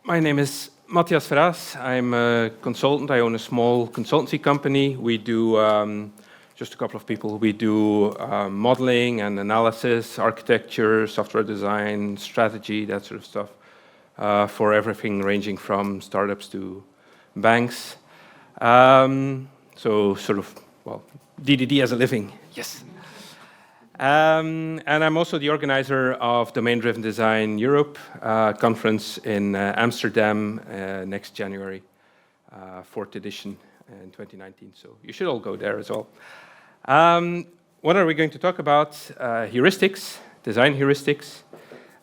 My name is Mathias Verraes. I'm a consultant. I own a small consultancy company. We do, just a couple of people, we do modeling and analysis, architecture, software design, strategy, that sort of stuff, for everything ranging from startups to banks. So sort of, well, DDD as a living, yes. And I'm also the organizer of Domain-Driven Design Europe conference in Amsterdam next January, 4th edition in 2019. So you should all go there as well. What are we going to talk about? Heuristics, design heuristics.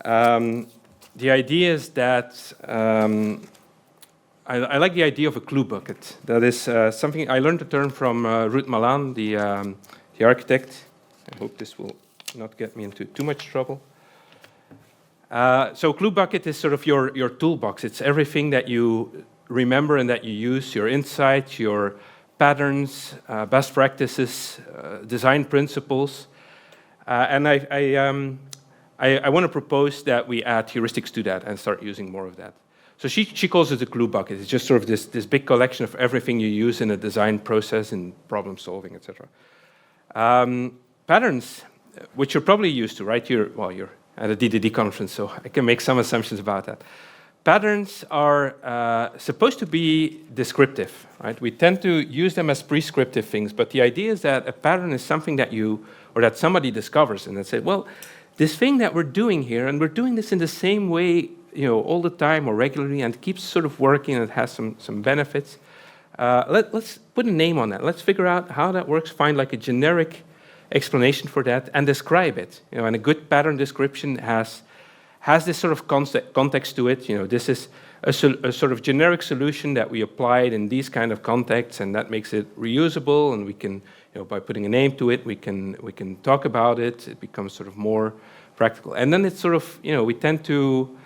The idea is that I like the idea of a clue bucket. That is something I learned the term from Ruud Malan, the architect. I hope this will not get me into too much trouble. So clue bucket is sort of your toolbox. It's everything that you remember and that you use, your insights, your patterns, best practices, design principles. And I want to propose that we add heuristics to that and start using more of that. So she calls it a clue bucket. It's just sort of this big collection of everything you use in a design process, in problem solving, etc. Patterns, which you're probably used to, right? You're at a DDD conference, so I can make some assumptions about that. Patterns are supposed to be descriptive, right? We tend to use them as prescriptive things, but the idea is that a pattern is something that you, or that somebody discovers, and they say, well, this thing that we're doing here, and we're doing this in the same way, all the time or regularly, and it keeps sort of working, and it has some benefits. Let's put a name on that. Let's figure out how that works, find like a generic explanation for that and describe it. And a good pattern description has this sort of context to it. This is a sort of generic solution that we applied in these kind of contexts, and that makes it reusable. And we can, by putting a name to it, we can talk about it. It becomes sort of more practical. And then it's sort of, we tend to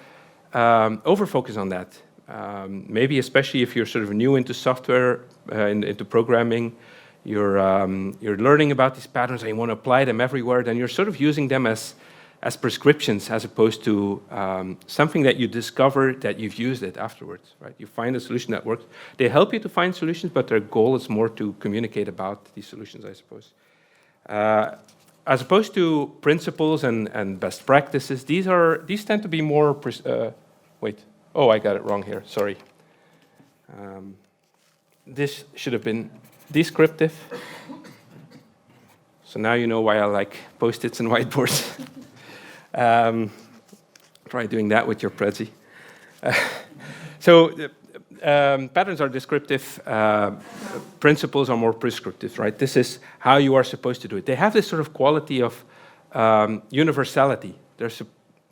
over-focus on that. Maybe especially if you're sort of new into software, into programming. You're learning about these patterns and you want to apply them everywhere, then you're sort of using them as prescriptions as opposed to something that you discover that you've used it afterwards, right? You find a solution that works. They help you to find solutions, but their goal is more to communicate about these solutions, I suppose. As opposed to principles and best practices, these tend to be more, I got it wrong here, sorry. This should have been descriptive. So now you know why I like Post-its and whiteboards. Try doing that with your Prezi. Patterns are descriptive, principles are more prescriptive, right? This is how you are supposed to do it. They have this sort of quality of universality. They're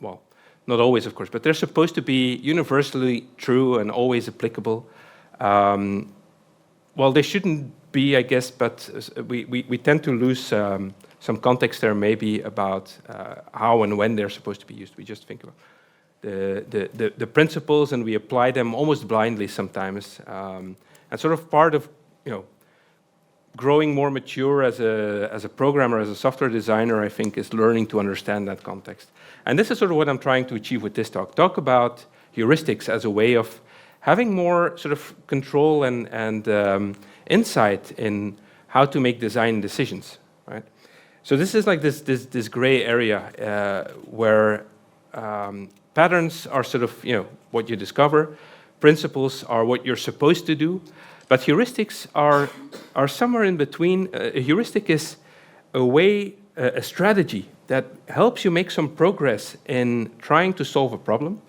not always, of course, but they're supposed to be universally true and always applicable. Well, they shouldn't be, I guess, but we tend to lose some context there maybe about how and when they're supposed to be used. We just think about the principles and we apply them almost blindly sometimes. And sort of part of growing more mature as a programmer, as a software designer, I think, is learning to understand that context. And this is sort of what I'm trying to achieve with this talk. Talk about heuristics as a way of having more sort of control and insight in how to make design decisions, right? So this is like this gray area where patterns are sort of what you discover, principles are what you're supposed to do, but heuristics are somewhere in between. A heuristic is a way, a strategy that helps you make some progress in trying to solve a problem,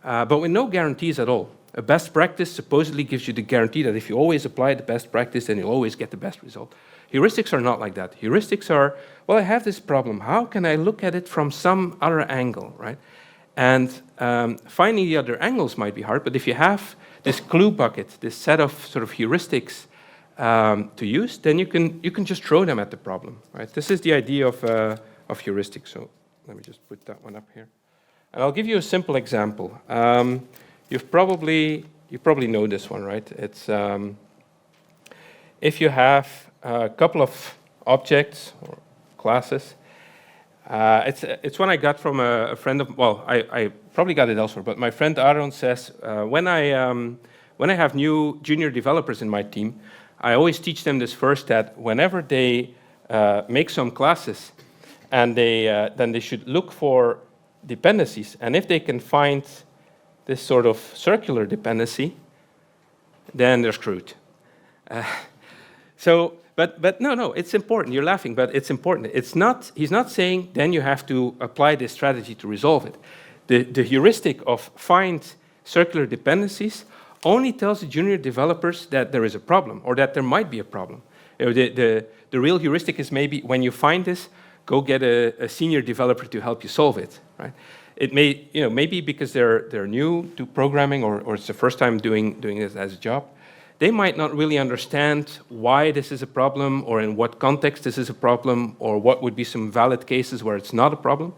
but with no guarantees at all. A best practice supposedly gives you the guarantee that if you always apply the best practice, then you'll always get the best result. Heuristics are not like that. Heuristics are, well, I have this problem. How can I look at it from some other angle, right? And finding the other angles might be hard, but if you have this clue bucket, this set of sort of heuristics to use, then you can just throw them at the problem, right? This is the idea of heuristics. So let me just put that one up here. And I'll give you a simple example. You probably know this one, right? It's if you have a couple of objects or classes, It's one I got from a friend of, well, I probably got it elsewhere, but my friend Aaron says, when I have new junior developers in my team, I always teach them this first, that whenever they make some classes, and then they should look for dependencies, and if they can find this sort of circular dependency, then they're screwed. But no, it's important. You're laughing, but it's important. He's not saying then you have to apply this strategy to resolve it. The heuristic of find circular dependencies only tells the junior developers that there is a problem, or that there might be a problem. You know, the real heuristic is maybe when you find this, go get a senior developer to help you solve it, right? It may, maybe because they're new to programming, or it's the first time doing this as a job. They might not really understand why this is a problem, or in what context this is a problem, or what would be some valid cases where it's not a problem.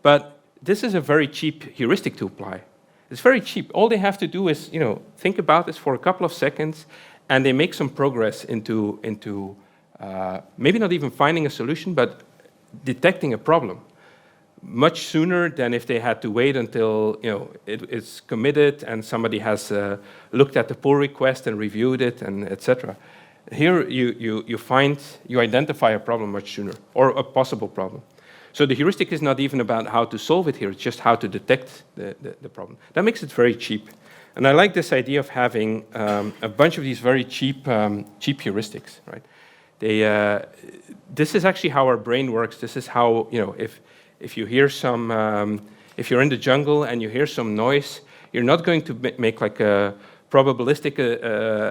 But this is a very cheap heuristic to apply. It's very cheap. All they have to do is, think about this for a couple of seconds, and they make some progress into maybe not even finding a solution, but detecting a problem much sooner than if they had to wait until it's committed and somebody has looked at the pull request and reviewed it, and etc. Here you identify a problem much sooner, or a possible problem. So the heuristic is not even about how to solve it here; it's just how to detect the problem. That makes it very cheap, and I like this idea of having a bunch of these very cheap heuristics, right? This is actually how our brain works. This is how, if you hear if you're in the jungle and you hear some noise, you're not going to make like a probabilistic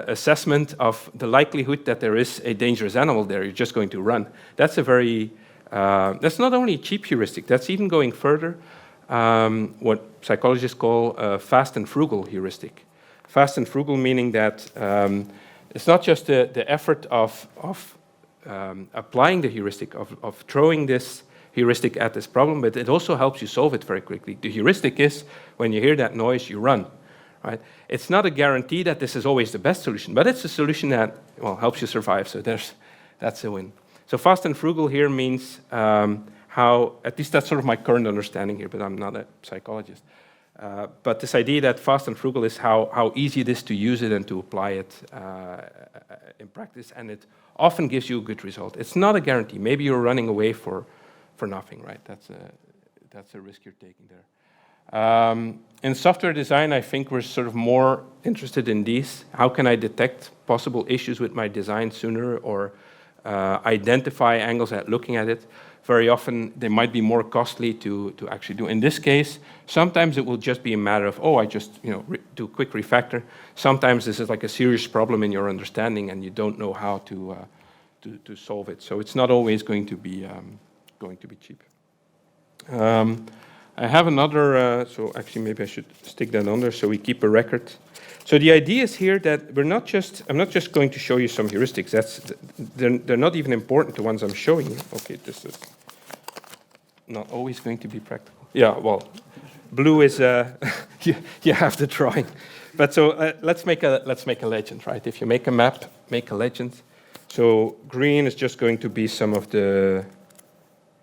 assessment of the likelihood that there is a dangerous animal there. You're just going to run. That's that's not only a cheap heuristic, that's even going further, what psychologists call a fast and frugal heuristic. Fast and frugal meaning that it's not just the effort of applying the heuristic, of throwing this heuristic at this problem, but it also helps you solve it very quickly. The heuristic is, when you hear that noise, you run, right? It's not a guarantee that this is always the best solution, but it's a solution that, helps you survive, so that's a win. So fast and frugal here means how, at least that's sort of my current understanding here, but I'm not a psychologist. But this idea that fast and frugal is how easy it is to use it and to apply it in practice, and it often gives you a good result. It's not a guarantee. Maybe you're running away for nothing, right? That's a risk you're taking there. In software design, I think we're sort of more interested in these. How can I detect possible issues with my design sooner, or identify angles at looking at it? Very often, they might be more costly to actually do. In this case, sometimes it will just be a matter of, I just do a quick refactor. Sometimes this is like a serious problem in your understanding, and you don't know how to solve it. So it's not always going to be cheap. I have another. So actually, maybe I should stick that on there so we keep a record. So the idea is here that I'm not just going to show you some heuristics. They're not even important, the ones I'm showing you. Okay, this is not always going to be practical. Yeah, well, blue is you have the drawing, but so let's make a legend, right? If you make a map, make a legend. So green is just going to be some of the.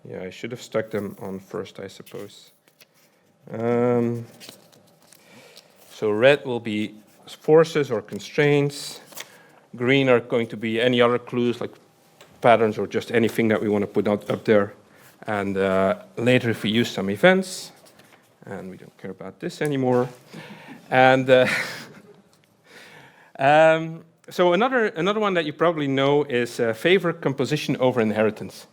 Yeah, I should have stuck them on first, I suppose. So red will be forces or constraints. Green are going to be any other clues like patterns or just anything that we want to put up there. And later if we use some events, and we don't care about this anymore. And so another one that you probably know is favor composition over inheritance.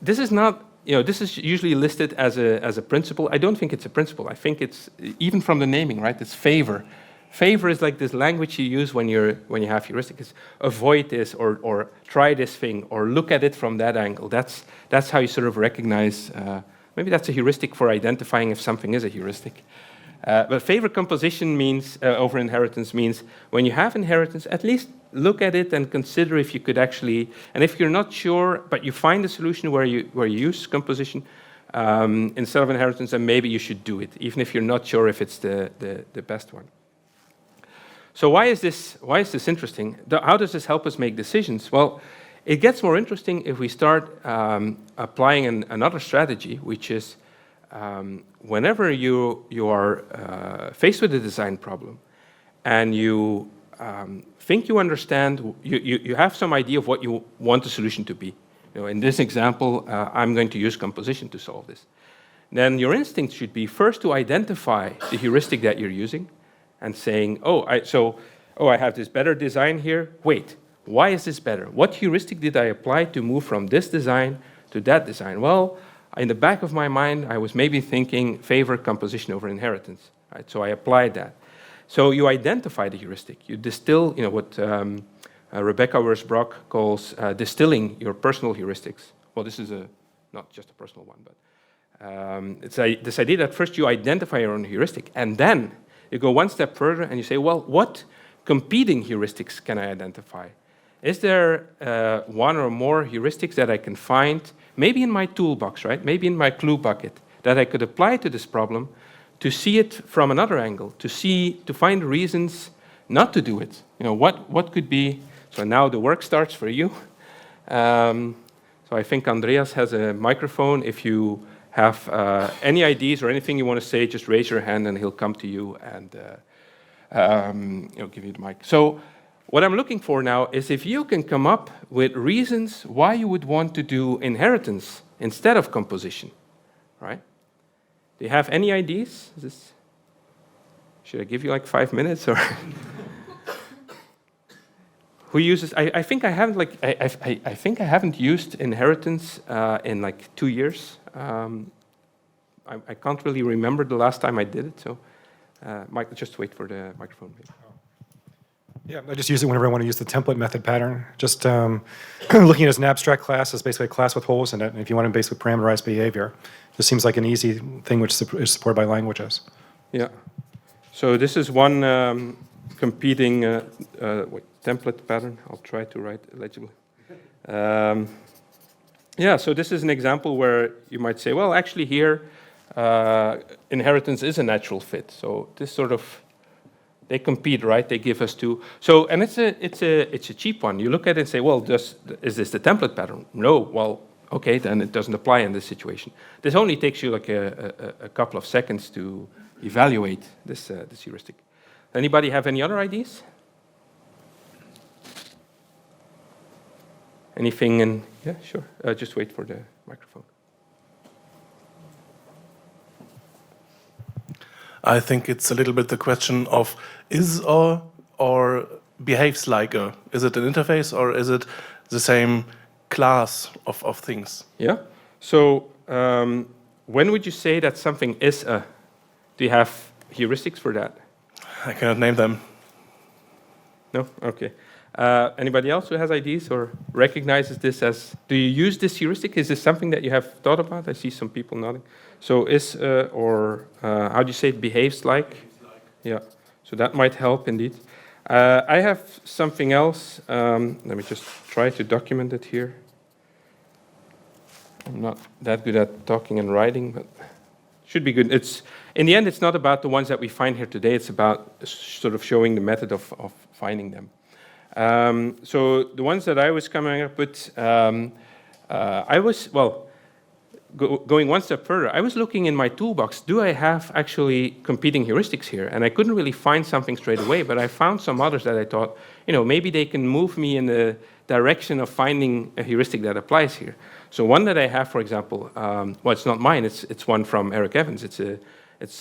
This is not, this is usually listed as a principle. I don't think it's a principle. I think it's, even from the naming, right? It's favor. Favor is like this language you use when you have heuristics. It's avoid this, or try this thing, or look at it from that angle. That's how you sort of recognize. Maybe that's a heuristic for identifying if something is a heuristic. But favor composition means over inheritance means when you have inheritance, at least look at it and consider if you could actually. And if you're not sure, but you find a solution where you use composition instead of inheritance, then maybe you should do it, even if you're not sure if it's the best one. So why is this interesting? How does this help us make decisions? Well, It gets more interesting if we start applying another strategy, which is whenever you are faced with a design problem and you think you understand, you have some idea of what you want the solution to be. In this example, I'm going to use composition to solve this. Then your instinct should be first to identify the heuristic that you're using and saying, I have this better design here. Wait, why is this better? What heuristic did I apply to move from this design to that design? Well, in the back of my mind, I was maybe thinking favor composition over inheritance. Right? So I applied that. So you identify the heuristic. You distill, what Rebecca Versbrock calls distilling your personal heuristics. Well, this is not just a personal one, but it's this idea that first you identify your own heuristic, and then you go one step further and you say, well, what competing heuristics can I identify? Is there one or more heuristics that I can find, maybe in my toolbox, right? Maybe in my clue bucket, that I could apply to this problem to see it from another angle, to find reasons not to do it. What could be? So now the work starts for you. So I think Andreas has a microphone. If you have any ideas or anything you want to say, just raise your hand and he'll come to you and he'll give you the mic. So what I'm looking for now is if you can come up with reasons why you would want to do inheritance instead of composition, right? Do you have any ideas? Should I give you like 5 minutes or? Who uses? I think I haven't I think I haven't used inheritance in like 2 years. I can't really remember the last time I did it. So, Mike, just wait for the microphone. Maybe. Yeah, I just use it whenever I want to use the template method pattern. Just looking at it as an abstract class, as basically a class with holes in it. And if you want to basically parameterize behavior, this seems like an easy thing which is supported by languages. Yeah. So this is one competing template pattern. I'll try to write legibly. Yeah, so this is an example where you might say, well, actually here, inheritance is a natural fit. So this sort of, they compete, right? They give us two. So, and it's a cheap one. You look at it and say, well, is this the template pattern? No. Well, okay, then it doesn't apply in this situation. This only takes you like a couple of seconds to evaluate this heuristic. Anybody have any other ideas? Anything in? Yeah, sure. Just wait for the microphone. I think it's a little bit the question of is or behaves like a. Is it an interface or is it the same class of things? Yeah. So when would you say that something is a? Do you have heuristics for that? I cannot name them. No? Okay. Anybody else who has ideas or recognizes this as, do you use this heuristic? Is this something that you have thought about? I see some people nodding. So is, or how do you say it behaves like? Yeah, so that might help indeed. I have something else. Let me just try to document it here. I'm not that good at talking and writing, but should be good. In the end, it's not about the ones that we find here today. It's about sort of showing the method of finding them. So the ones that I was coming up with, going one step further, I was looking in my toolbox, do I have actually competing heuristics here? And I couldn't really find something straight away, but I found some others that I thought, maybe they can move me in the direction of finding a heuristic that applies here. So one that I have, for example, well, it's not mine, it's one from Eric Evans. It's a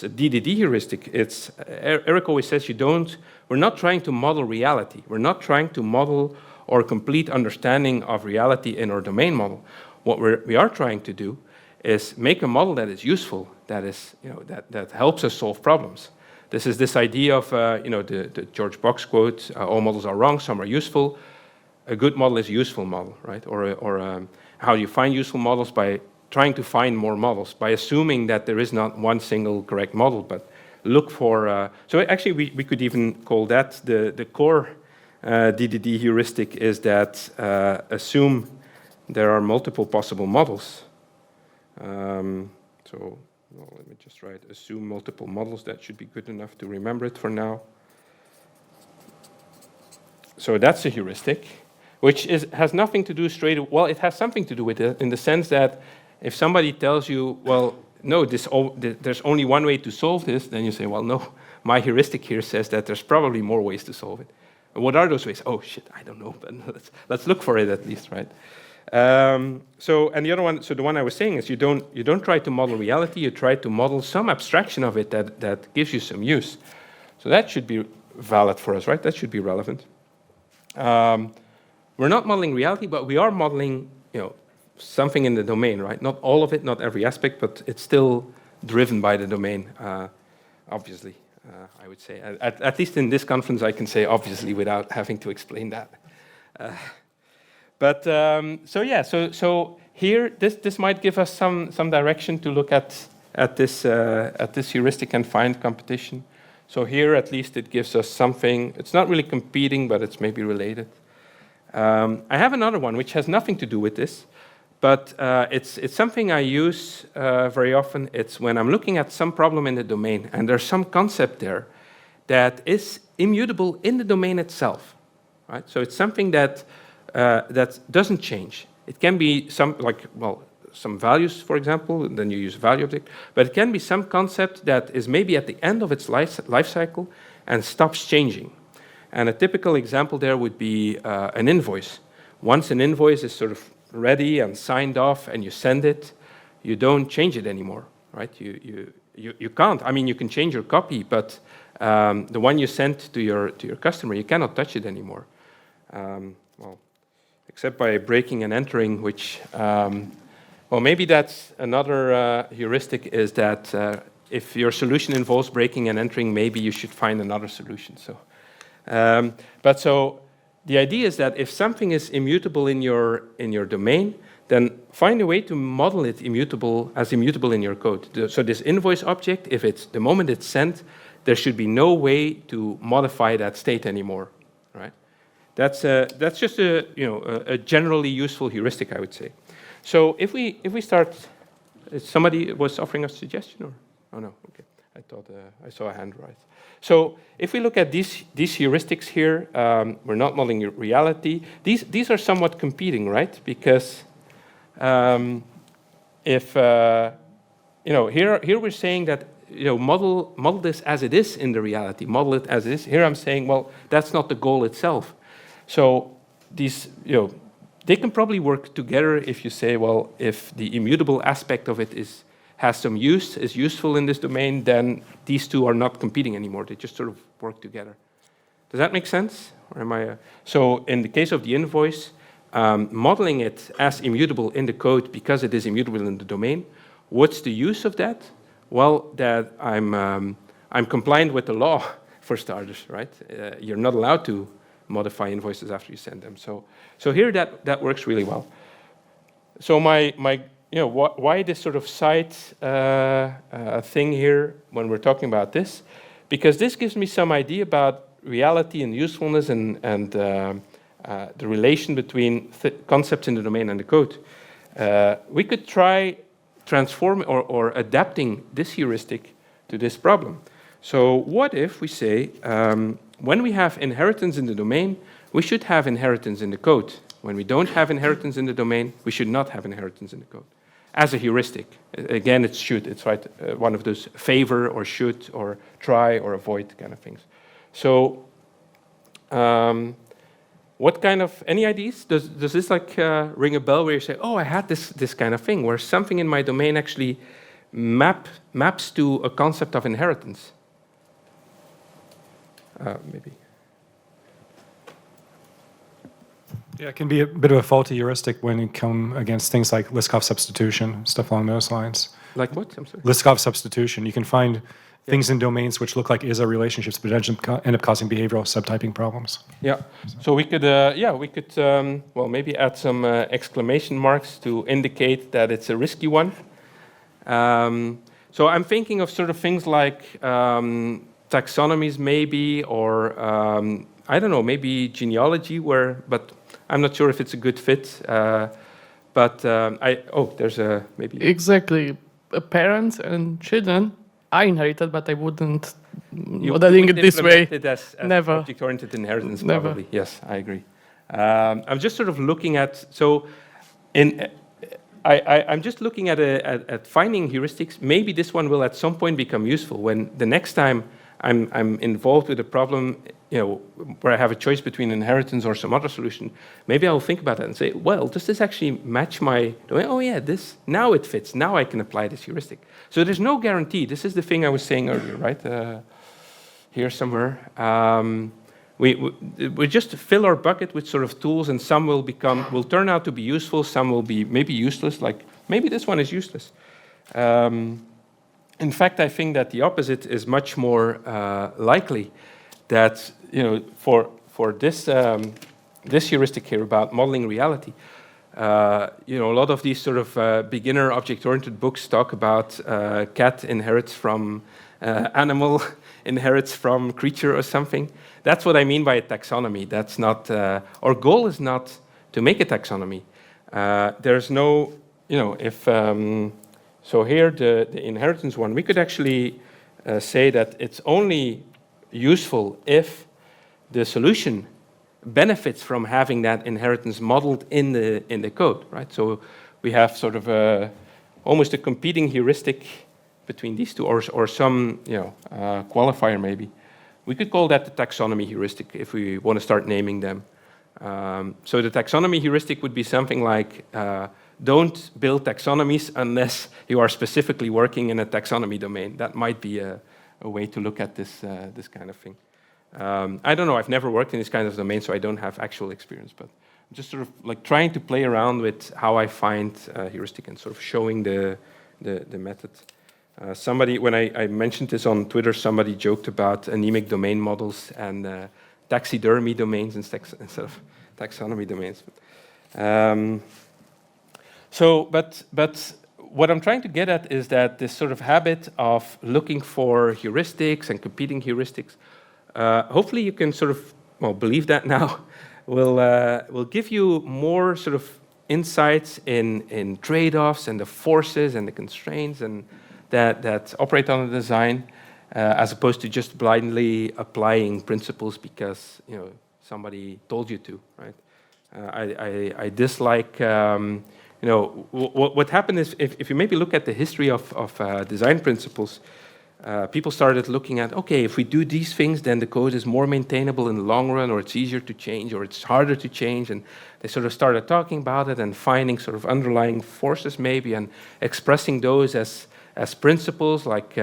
DDD heuristic. Eric always says we're not trying to model reality. We're not trying to model or complete understanding of reality in our domain model. What we are trying to do is make a model that is useful, that helps us solve problems. This is this idea of the George Box quote: "All models are wrong, some are useful." A good model is a useful model, right? Or how you find useful models by trying to find more models, by assuming that there is not one single correct model, but look for. So actually, we could even call that the core DDD heuristic is that assume there are multiple possible models. Let me just write assume multiple models. That should be good enough to remember it for now. So that's a heuristic. which has nothing to do well, it has something to do with it in the sense that if somebody tells you, well, no, there's only one way to solve this, then you say, well, no, my heuristic here says that there's probably more ways to solve it. And what are those ways? Oh, shit, I don't know, but let's look for it at least, right? And the other one, so the one I was saying is you don't try to model reality, you try to model some abstraction of it that gives you some use. So that should be valid for us, right? That should be relevant. We're not modeling reality, but we are modeling, something in the domain, right? Not all of it, not every aspect, but it's still driven by the domain, obviously, I would say. At least in this conference, I can say obviously without having to explain that. So here, this might give us some direction to look at this heuristic and find competition. So here, at least, it gives us something. It's not really competing, but it's maybe related. I have another one which has nothing to do with this, but it's something I use very often. It's when I'm looking at some problem in the domain, and there's some concept there that is immutable in the domain itself, right? So it's something that doesn't change. It can be some values, for example, and then you use value object, but it can be some concept that is maybe at the end of its life cycle and stops changing. And a typical example there would be an invoice. Once an invoice is sort of ready and signed off and you send it, you don't change it anymore, right? You can't. I mean, you can change your copy, but the one you sent to your customer, you cannot touch it anymore. Except by breaking and entering, which, maybe that's another heuristic, is that if your solution involves breaking and entering, maybe you should find another solution. So the idea is that if something is immutable in your domain, then find a way to model it immutable in your code. So this invoice object, if it's the moment it's sent, there should be no way to modify that state anymore, right? That's just a generally useful heuristic, I would say. So if we start, somebody was offering a suggestion, or oh no, okay, I thought I saw a hand rise. So if we look at these heuristics here, we're not modeling reality. These are somewhat competing, right? Because if here we're saying that model this as it is in the reality, model it as it is. Here I'm saying, well, that's not the goal itself. So these, they can probably work together if you say, well, if the immutable aspect of it has some use, is useful in this domain, then these two are not competing anymore. They just sort of work together. Does that make sense? Or am I? So in the case of the invoice, modeling it as immutable in the code because it is immutable in the domain. What's the use of that? Well, that I'm compliant with the law, for starters, right? You're not allowed to modify invoices after you send them. So here that works really well. So why this sort of side thing here when we're talking about this? Because this gives me some idea about reality and usefulness and the relation between concepts in the domain and the code. We could try transform or adapting this heuristic to this problem. So what if we say, when we have inheritance in the domain, we should have inheritance in the code. When we don't have inheritance in the domain, we should not have inheritance in the code. As a heuristic. Again, it's should. It's right. One of those favor or should or try or avoid kind of things. So what kind of, any ideas? Does this ring a bell where you say, oh, I had this kind of thing, where something in my domain actually maps to a concept of inheritance? Maybe. Yeah, it can be a bit of a faulty heuristic when you come against things like Liskov substitution, stuff along those lines. Like what? I'm sorry. Liskov substitution. You can find things in domains which look like is-a relationships, but end up causing behavioral subtyping problems. Yeah. So we could, maybe add some exclamation marks to indicate that it's a risky one. So I'm thinking of sort of things like taxonomies, maybe, or I don't know, maybe genealogy, but I'm not sure if it's a good fit. There's a maybe. Exactly. Parents and children are inherited, but I wouldn't modeling it this way. It as never object-oriented inheritance, never. probably. Yes, I agree. I'm just sort of looking at, I'm just looking at finding heuristics. Maybe this one will at some point become useful when the next time I'm involved with a problem, where I have a choice between inheritance or some other solution. Maybe I'll think about that and say, well, does this actually match my domain? Oh yeah, now it fits. Now I can apply this heuristic. So there's no guarantee. This is the thing I was saying earlier, right? Here somewhere. We just fill our bucket with sort of tools, and some will turn out to be useful. Some will be maybe useless. Like maybe this one is useless. In fact, I think that the opposite is much more likely. That for this this heuristic here about modeling reality, a lot of these sort of beginner object-oriented books talk about cat inherits from animal, inherits from creature or something. That's what I mean by a taxonomy. That's not our goal is not to make a taxonomy. There's no, if so here the inheritance one, we could actually say that it's only useful if the solution benefits from having that inheritance modeled in the code, right? So we have sort of almost a competing heuristic between these two, or some qualifier maybe. We could call that the taxonomy heuristic if we want to start naming them. So the taxonomy heuristic would be something like don't build taxonomies unless you are specifically working in a taxonomy domain. That might be a way to look at this this kind of thing. I don't know. I've never worked in this kind of domain, so I don't have actual experience. But I'm just sort of like trying to play around with how I find heuristic and sort of showing the method. Somebody, when I mentioned this on Twitter, somebody joked about anemic domain models and taxidermy domains instead of taxonomy domains. But what I'm trying to get at is that this sort of habit of looking for heuristics and competing heuristics, hopefully you can sort of believe that now, will give you more sort of insights in trade-offs and the forces and the constraints and that operate on the design, as opposed to just blindly applying principles because somebody told you to, right? I dislike. What happened is if you maybe look at the history of design principles, people started looking at, okay, if we do these things, then the code is more maintainable in the long run, or it's easier to change, or it's harder to change, and they sort of started talking about it and finding sort of underlying forces maybe and expressing those as principles like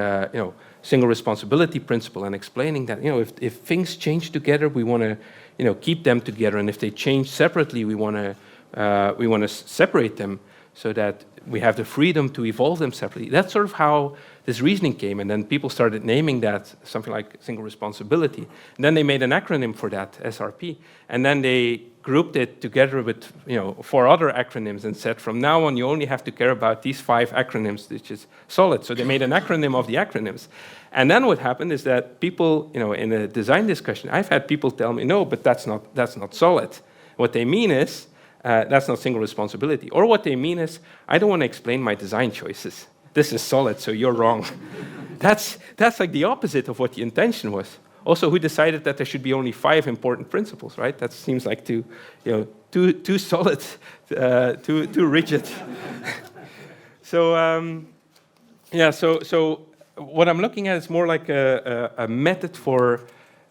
single responsibility principle, and explaining that if things change together, we want to keep them together, and if they change separately, we want to separate them so that we have the freedom to evolve them separately. That's sort of how this reasoning came, and then people started naming that something like single responsibility. And then they made an acronym for that, SRP, and then they grouped it together with 4 other acronyms and said, from now on, you only have to care about these 5 acronyms, which is solid. So they made an acronym of the acronyms. And then what happened is that people, in a design discussion, I've had people tell me, no, but that's not solid. What they mean is, that's not single responsibility. Or what they mean is, I don't want to explain my design choices. This is solid, so you're wrong. That's like the opposite of what the intention was. Also, who decided that there should be only 5 important principles, right? That seems like too solid, too rigid. So what I'm looking at is more like a method for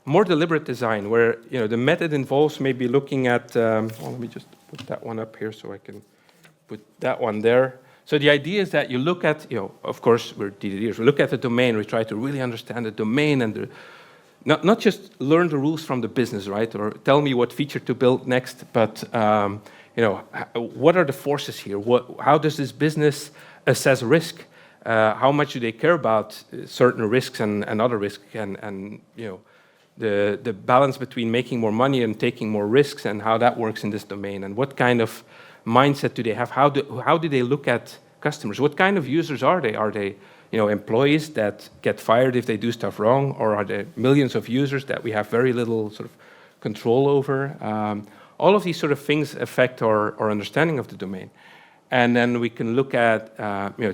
more deliberate design, where the method involves maybe looking at. Let me just put that one up here so I can put that one there. So the idea is that you look at, of course, we're DDDers. We look at the domain. We try to really understand the domain and not just learn the rules from the business, right? Or tell me what feature to build next, but what are the forces here? How does this business assess risk? How much do they care about certain risks and other risks? And the balance between making more money and taking more risks, and how that works in this domain, and what kind of mindset do they have? How do they look at customers? What kind of users are they? Are they employees that get fired if they do stuff wrong, or are there millions of users that we have very little sort of control over? All of these sort of things affect our understanding of the domain. And then we can look at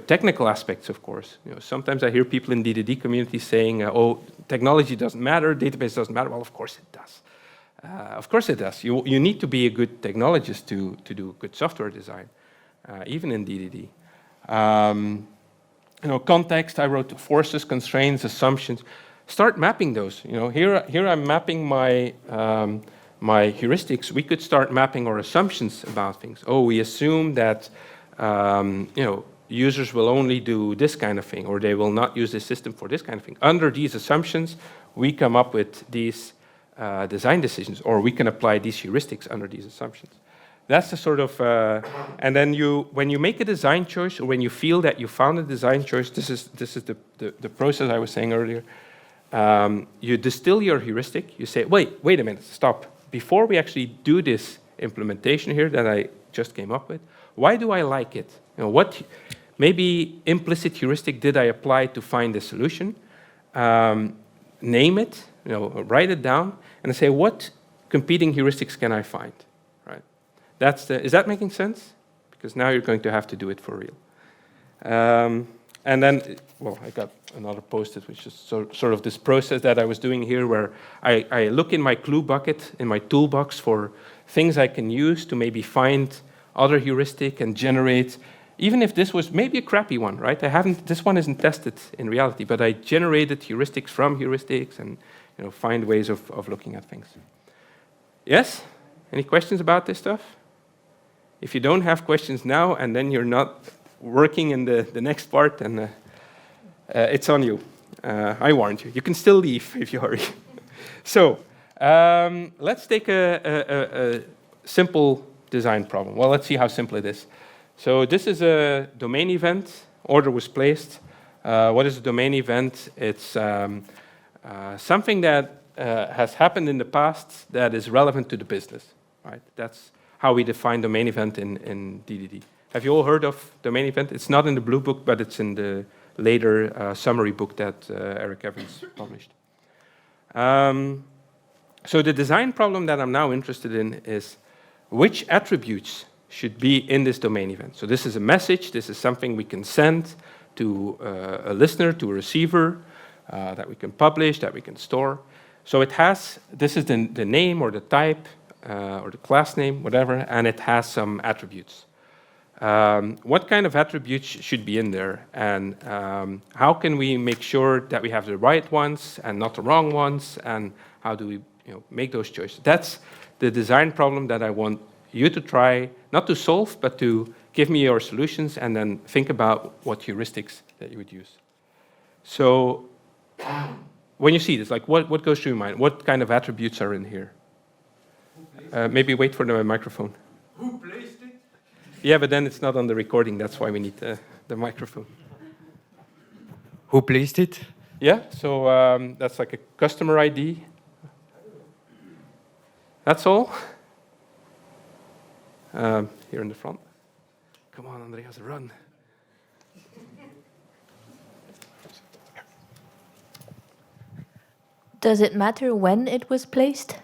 technical aspects, of course. Sometimes I hear people in DDD community saying, "Oh, technology doesn't matter, database doesn't matter." Well, of course it does. Of course it does. You need to be a good technologist to do good software design, even in DDD. Context, I wrote forces, constraints, assumptions. Start mapping those. Here I'm mapping my my heuristics. We could start mapping our assumptions about things. Oh, we assume that users will only do this kind of thing, or they will not use this system for this kind of thing. Under these assumptions, we come up with these design decisions, or we can apply these heuristics under these assumptions. That's the sort of, and then when you make a design choice, or when you feel that you found a design choice, this is the process I was saying earlier. You distill your heuristic. You say, wait a minute, stop. Before we actually do this implementation here that I just came up with, why do I like it? What maybe implicit heuristic did I apply to find the solution? Name it, write it down, and say, what competing heuristics can I find? Right? Is that making sense? Because now you're going to have to do it for real. And then, I got another post-it, which is sort of this process that I was doing here, where I look in my clue bucket, in my toolbox, for things I can use to maybe find other heuristic and generate, even if this was maybe a crappy one, right? This one isn't tested in reality, but I generated heuristics from heuristics and find ways of looking at things. Yes? Any questions about this stuff? If you don't have questions now, and then you're not working in the next part, and it's on you. I warned you. You can still leave if you hurry. So let's take a simple design problem. Well, let's see how simple it is. So this is a domain event. Order was placed. What is a domain event? It's something that has happened in the past that is relevant to the business. Right? That's how we define domain event in DDD. Have you all heard of domain event? It's not in the blue book, but it's in the later summary book that Eric Evans published. So the design problem that I'm now interested in is which attributes should be in this domain event. So this is a message. This is something we can send to a listener, to a receiver, that we can publish, that we can store. So it has, this is the name or the type or the class name, whatever, and it has some attributes. What kind of attributes should be in there, and how can we make sure that we have the right ones and not the wrong ones, and how do we make those choices? That's the design problem that I want you to try, not to solve, but to give me your solutions and then think about what heuristics that you would use. So when you see this, like what goes through your mind? What kind of attributes are in here? Maybe wait for the microphone. Who placed it? Yeah, but then it's not on the recording. That's why we need the microphone. Who placed it? Yeah, so that's like a customer ID. That's all. Here in the front. Come on, Andreas, run. Does it matter when it was placed?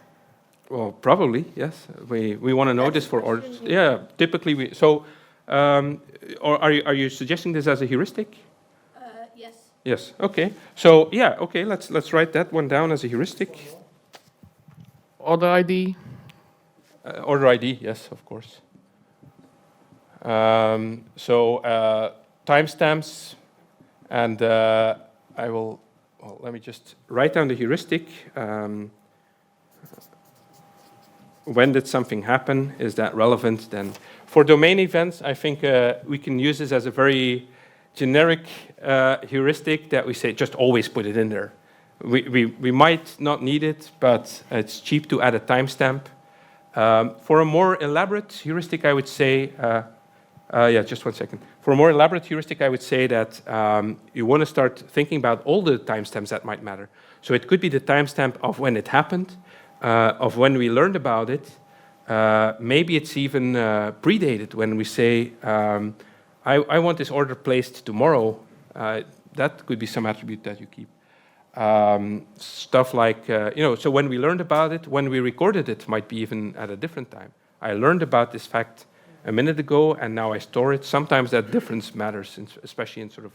Well, probably, yes. We want to know this for orders. Yeah, typically we. So, or are you suggesting this as a heuristic? Yes. Yes. Okay. So yeah. Okay. Let's write that one down as a heuristic. Order ID. Order ID. Yes, of course. So timestamps, and I will. Well, let me just write down the heuristic. When did something happen? Is that relevant? Then for domain events, I think we can use this as a very generic heuristic that we say just always put it in there. We might not need it, but it's cheap to add a timestamp. For a more elaborate heuristic, I would say, yeah, just 1 second. For a more elaborate heuristic, I would say that you want to start thinking about all the timestamps that might matter. So it could be the timestamp of when it happened, of when we learned about it. Maybe it's even predated when we say, I want this order placed tomorrow. That could be some attribute that you keep. Stuff like, so when we learned about it, when we recorded it might be even at a different time. I learned about this fact a minute ago, and now I store it. Sometimes that difference matters, especially in sort of,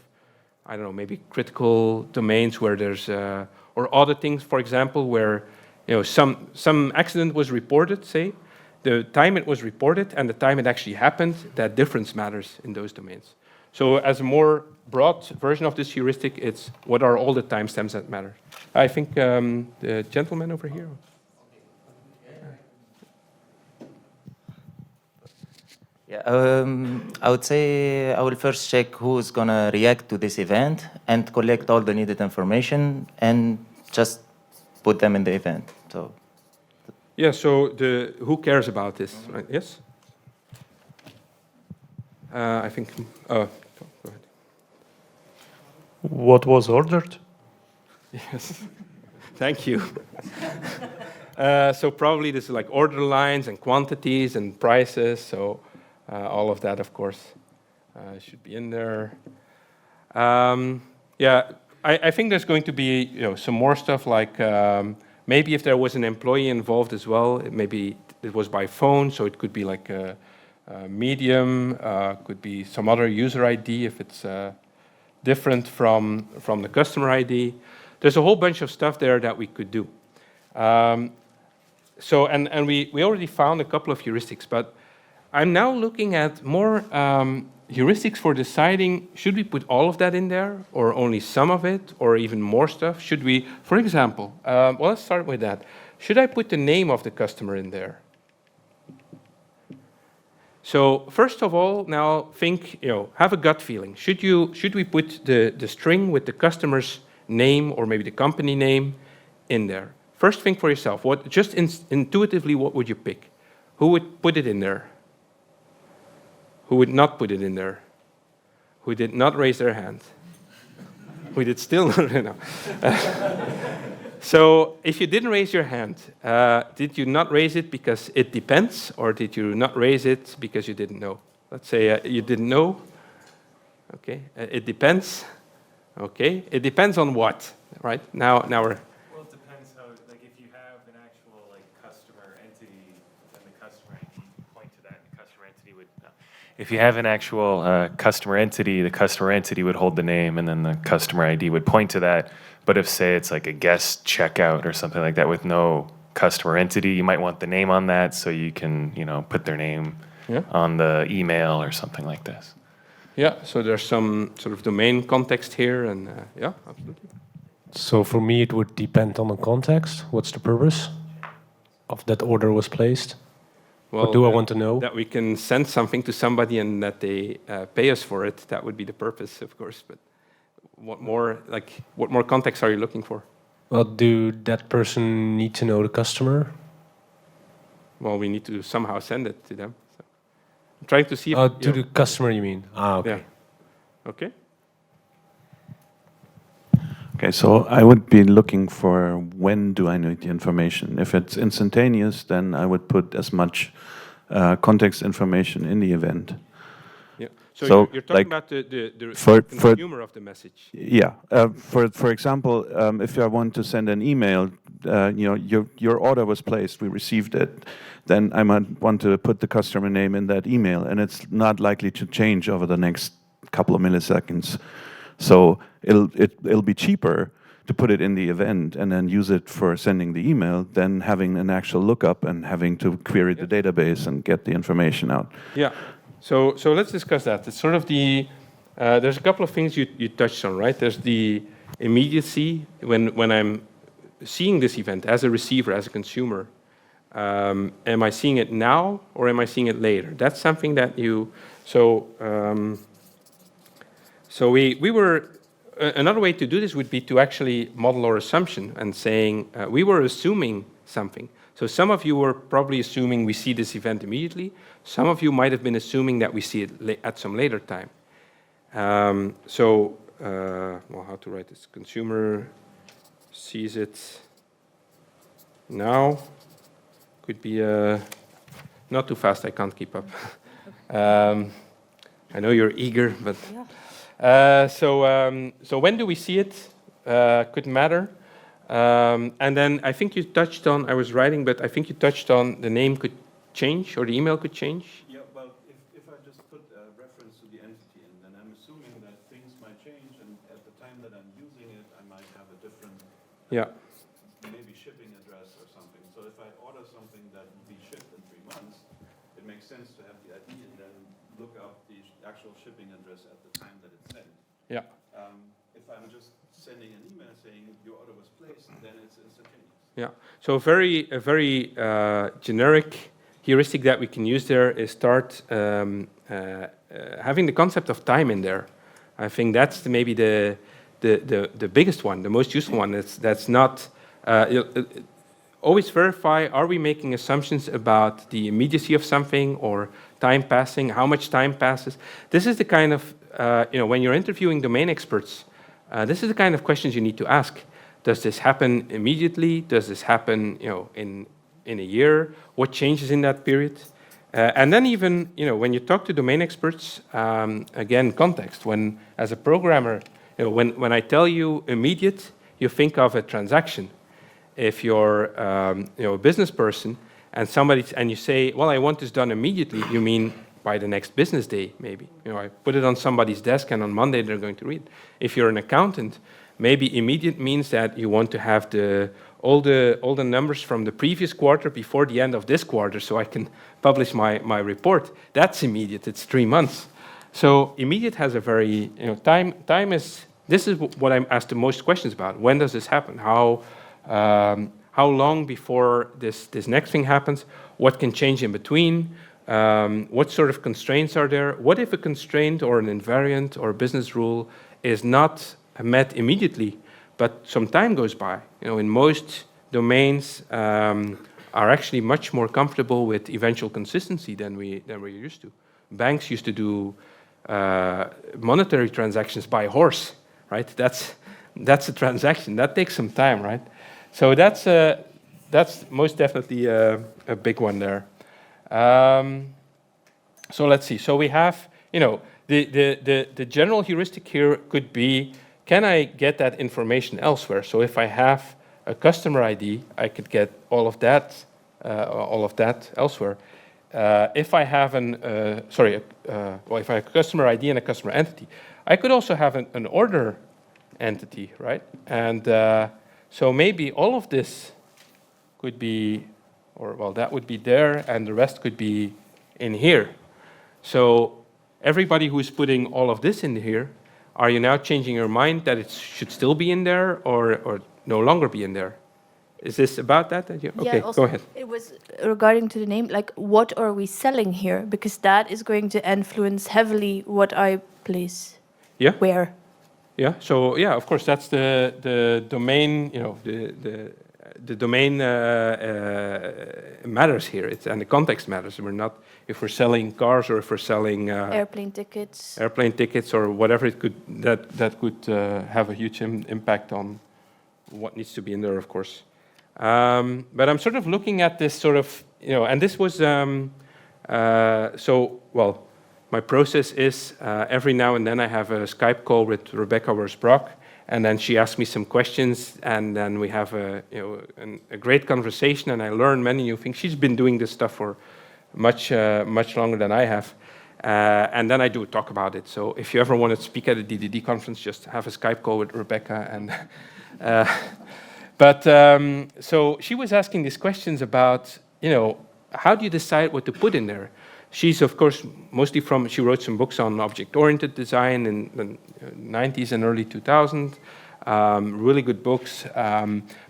I don't know, maybe critical domains where there's, or other things, for example, where some accident was reported, say, the time it was reported and the time it actually happened, that difference matters in those domains. So as a more broad version of this heuristic, it's what are all the timestamps that matter. I think the gentleman over here. Yeah, I would say I will first check who's gonna react to this event and collect all the needed information and just put them in the event. So. Yeah. So who cares about this? Right? Yes. I think. Go ahead. What was ordered? Yes. Thank you. So probably this is like order lines and quantities and prices. So. All of that, of course, should be in there. Yeah, I think there's going to be some more stuff like maybe if there was an employee involved as well, maybe it was by phone, so it could be like a medium, could be some other user ID if it's different from the customer ID. There's a whole bunch of stuff there that we could do. So and we already found a couple of heuristics, but I'm now looking at more heuristics for deciding, should we put all of that in there, or only some of it, or even more stuff? Should we, for example, well, let's start with that. Should I put the name of the customer in there? So first of all, now think, have a gut feeling. Should we put the string with the customer's name, or maybe the company name, in there? First, think for yourself. Just intuitively, what would you pick? Who would put it in there? Who would not put it in there? Who did not raise their hand? Who did still not? No. So if you didn't raise your hand, did you not raise it because it depends, or did you not raise it because you didn't know? Let's say you didn't know. Okay, it depends. Okay, it depends on what, right? Now we're. Well, it depends how. Like, if you have an actual customer entity, then the customer ID point to that. The customer entity would. If you have an actual customer entity, the customer entity would hold the name, and then the customer ID would point to that. But if, say, it's like a guest checkout or something like that with no customer entity, you might want the name on that so you can, put their name on the email or something like this. Yeah, so there's some sort of domain context here, and yeah, absolutely. So for me, it would depend on the context. What's the purpose of that order was placed? Well, what do I want to know? That we can send something to somebody and that they pay us for it. That would be the purpose, of course. But what more context are you looking for? Well, do that person need to know the customer? Well, we need to somehow send it to them. So I'm trying to see if... to the customer, you mean? Ah, okay. Yeah. Okay. Okay, so I would be looking for when do I need the information. If it's instantaneous, then I would put as much context information in the event. Yeah. So you're talking about the consumer of the message. Yeah. For example, if I want to send an email, your order was placed, we received it, then I might want to put the customer name in that email, and it's not likely to change over the next couple of milliseconds. So it'll be cheaper to put it in the event and then use it for sending the email than having an actual lookup and having to query the database and get the information out. Yeah. So let's discuss that. It's sort of there's a couple of things you touched on, right? There's the immediacy when I'm seeing this event as a receiver, as a consumer. Am I seeing it now or am I seeing it later? That's something that you... So we were, another way to do this would be to actually model our assumption and saying, we were assuming something. So some of you were probably assuming we see this event immediately. Some of you might have been assuming that we see it at some later time. Well, how to write this? Consumer sees it now. Could be not too fast, I can't keep up. I know you're eager, but... So when do we see it? Could matter. And then I think you touched on, I was writing, but I think you touched on the name could change or the email could change. Yeah, well, if I just put a reference to the entity and then I'm assuming that things might change and at the time that I'm using it, I might have a different, maybe shipping address or something. So if I order something that will be shipped in 3 months, it makes sense to have the ID and then look up the actual shipping address at the time that it's sent. Yeah. If I'm just sending an email saying your order was placed, then it's instantaneous. Yeah. So a very generic heuristic that we can use there is start having the concept of time in there. I think that's maybe the biggest one, the most useful one. That's not always verify. Are we making assumptions about the immediacy of something or time passing? How much time passes? This is the kind of when you're interviewing domain experts. This is the kind of questions you need to ask. Does this happen immediately? Does this happen, in a year? What changes in that period? And then even, when you talk to domain experts, again, context. When, as a programmer, when I tell you immediate, you think of a transaction. If you're, a business person and you say, well, I want this done immediately, you mean by the next business day, maybe. I put it on somebody's desk and on Monday they're going to read. If you're an accountant, maybe immediate means that you want to have all the numbers from the previous quarter before the end of this quarter so I can publish my report. That's immediate, it's 3 months. So immediate has a very, time is, this is what I'm asked the most questions about. When does this happen? How long before this next thing happens? What can change in between? What sort of constraints are there? What if a constraint or an invariant or a business rule is not met immediately, but some time goes by? In most domains are actually much more comfortable with eventual consistency than we're used to. Banks used to do monetary transactions by horse, right? That's a transaction. That takes some time, right? So that's most definitely a big one there. So let's see. So we have, the general heuristic here could be, can I get that information elsewhere? So if I have a customer ID, I could get all of that elsewhere. If I have if I have a customer ID and a customer entity, I could also have an order entity, right? And so maybe all of this could be, that would be there, and the rest could be in here. So everybody who's putting all of this in here, are you now changing your mind that it should still be in there or no longer be in there? Is this about that? Okay, also, go ahead. It was regarding to the name, like what are we selling here? Because that is going to influence heavily what I place. Yeah. Where. Yeah. So yeah, of course, that's the domain. The domain matters here, and the context matters. We're not if we're selling cars or if we're selling airplane tickets or whatever it could that could have a huge impact on what needs to be in there, of course. But I'm sort of looking at this sort of, and this was my process is every now and then I have a Skype call with Rebecca Worsbrock. And then she asked me some questions, and then we have a great conversation, and I learn many new things. She's been doing this stuff for much longer than I have, and then I do talk about it. So if you ever want to speak at a DDD conference, just have a Skype call with Rebecca. And so she was asking these questions about, how do you decide what to put in there? She's, of course, mostly she wrote some books on object-oriented design in the 90s and early 2000s, really good books.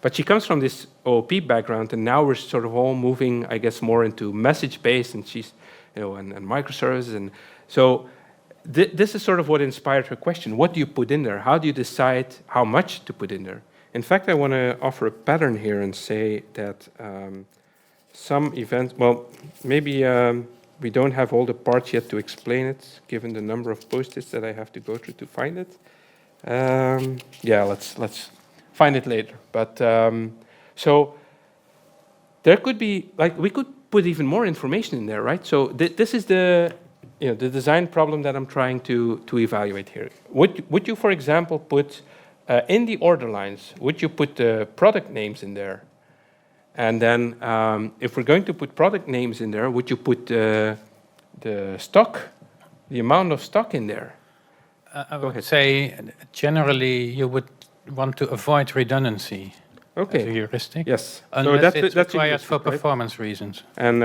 But she comes from this OOP background, and now we're sort of all moving, I guess, more into message-based, and she's, and microservices. And so this is sort of what inspired her question. What do you put in there? How do you decide how much to put in there? In fact, I want to offer a pattern here and say that some events, maybe... we don't have all the parts yet to explain it, given the number of post-its that I have to go through to find it. Let's find it later. But so there could be, we could put even more information in there, right? So this is the design problem that I'm trying to evaluate here. Would you, for example, put in the order lines? Would you put the product names in there? And then, if we're going to put product names in there, would you put the stock, the amount of stock in there? I would say generally you would want to avoid redundancy. Okay. as a heuristic. Yes. Unless it's that's a required heuristic, for right? performance reasons. And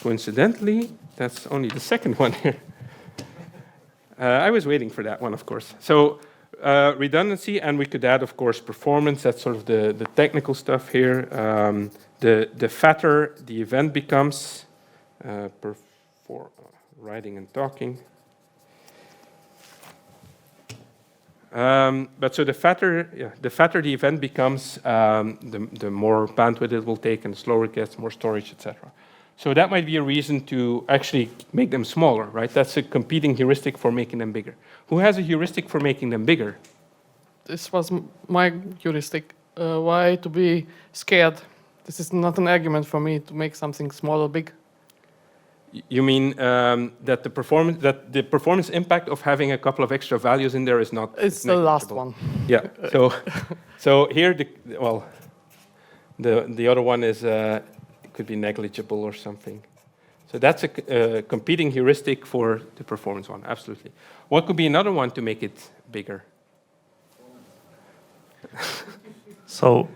coincidentally, that's only the second one here. I was waiting for that one, of course. So redundancy, and we could add, of course, performance. That's sort of the technical stuff here. The fatter the event becomes, writing and talking. But so the fatter the event becomes, the more bandwidth it will take, and the slower it gets, more storage, etc. So that might be a reason to actually make them smaller, right? That's a competing heuristic for making them bigger. Who has a heuristic for making them bigger? This was my heuristic. Why to be scared? This is not an argument for me to make something small or big. You mean that the performance impact of having a couple of extra values in there is not? It's the last one. Yeah. So here, the other one is could be negligible or something. So that's a competing heuristic for the performance one. Absolutely. What could be another one to make it bigger? So,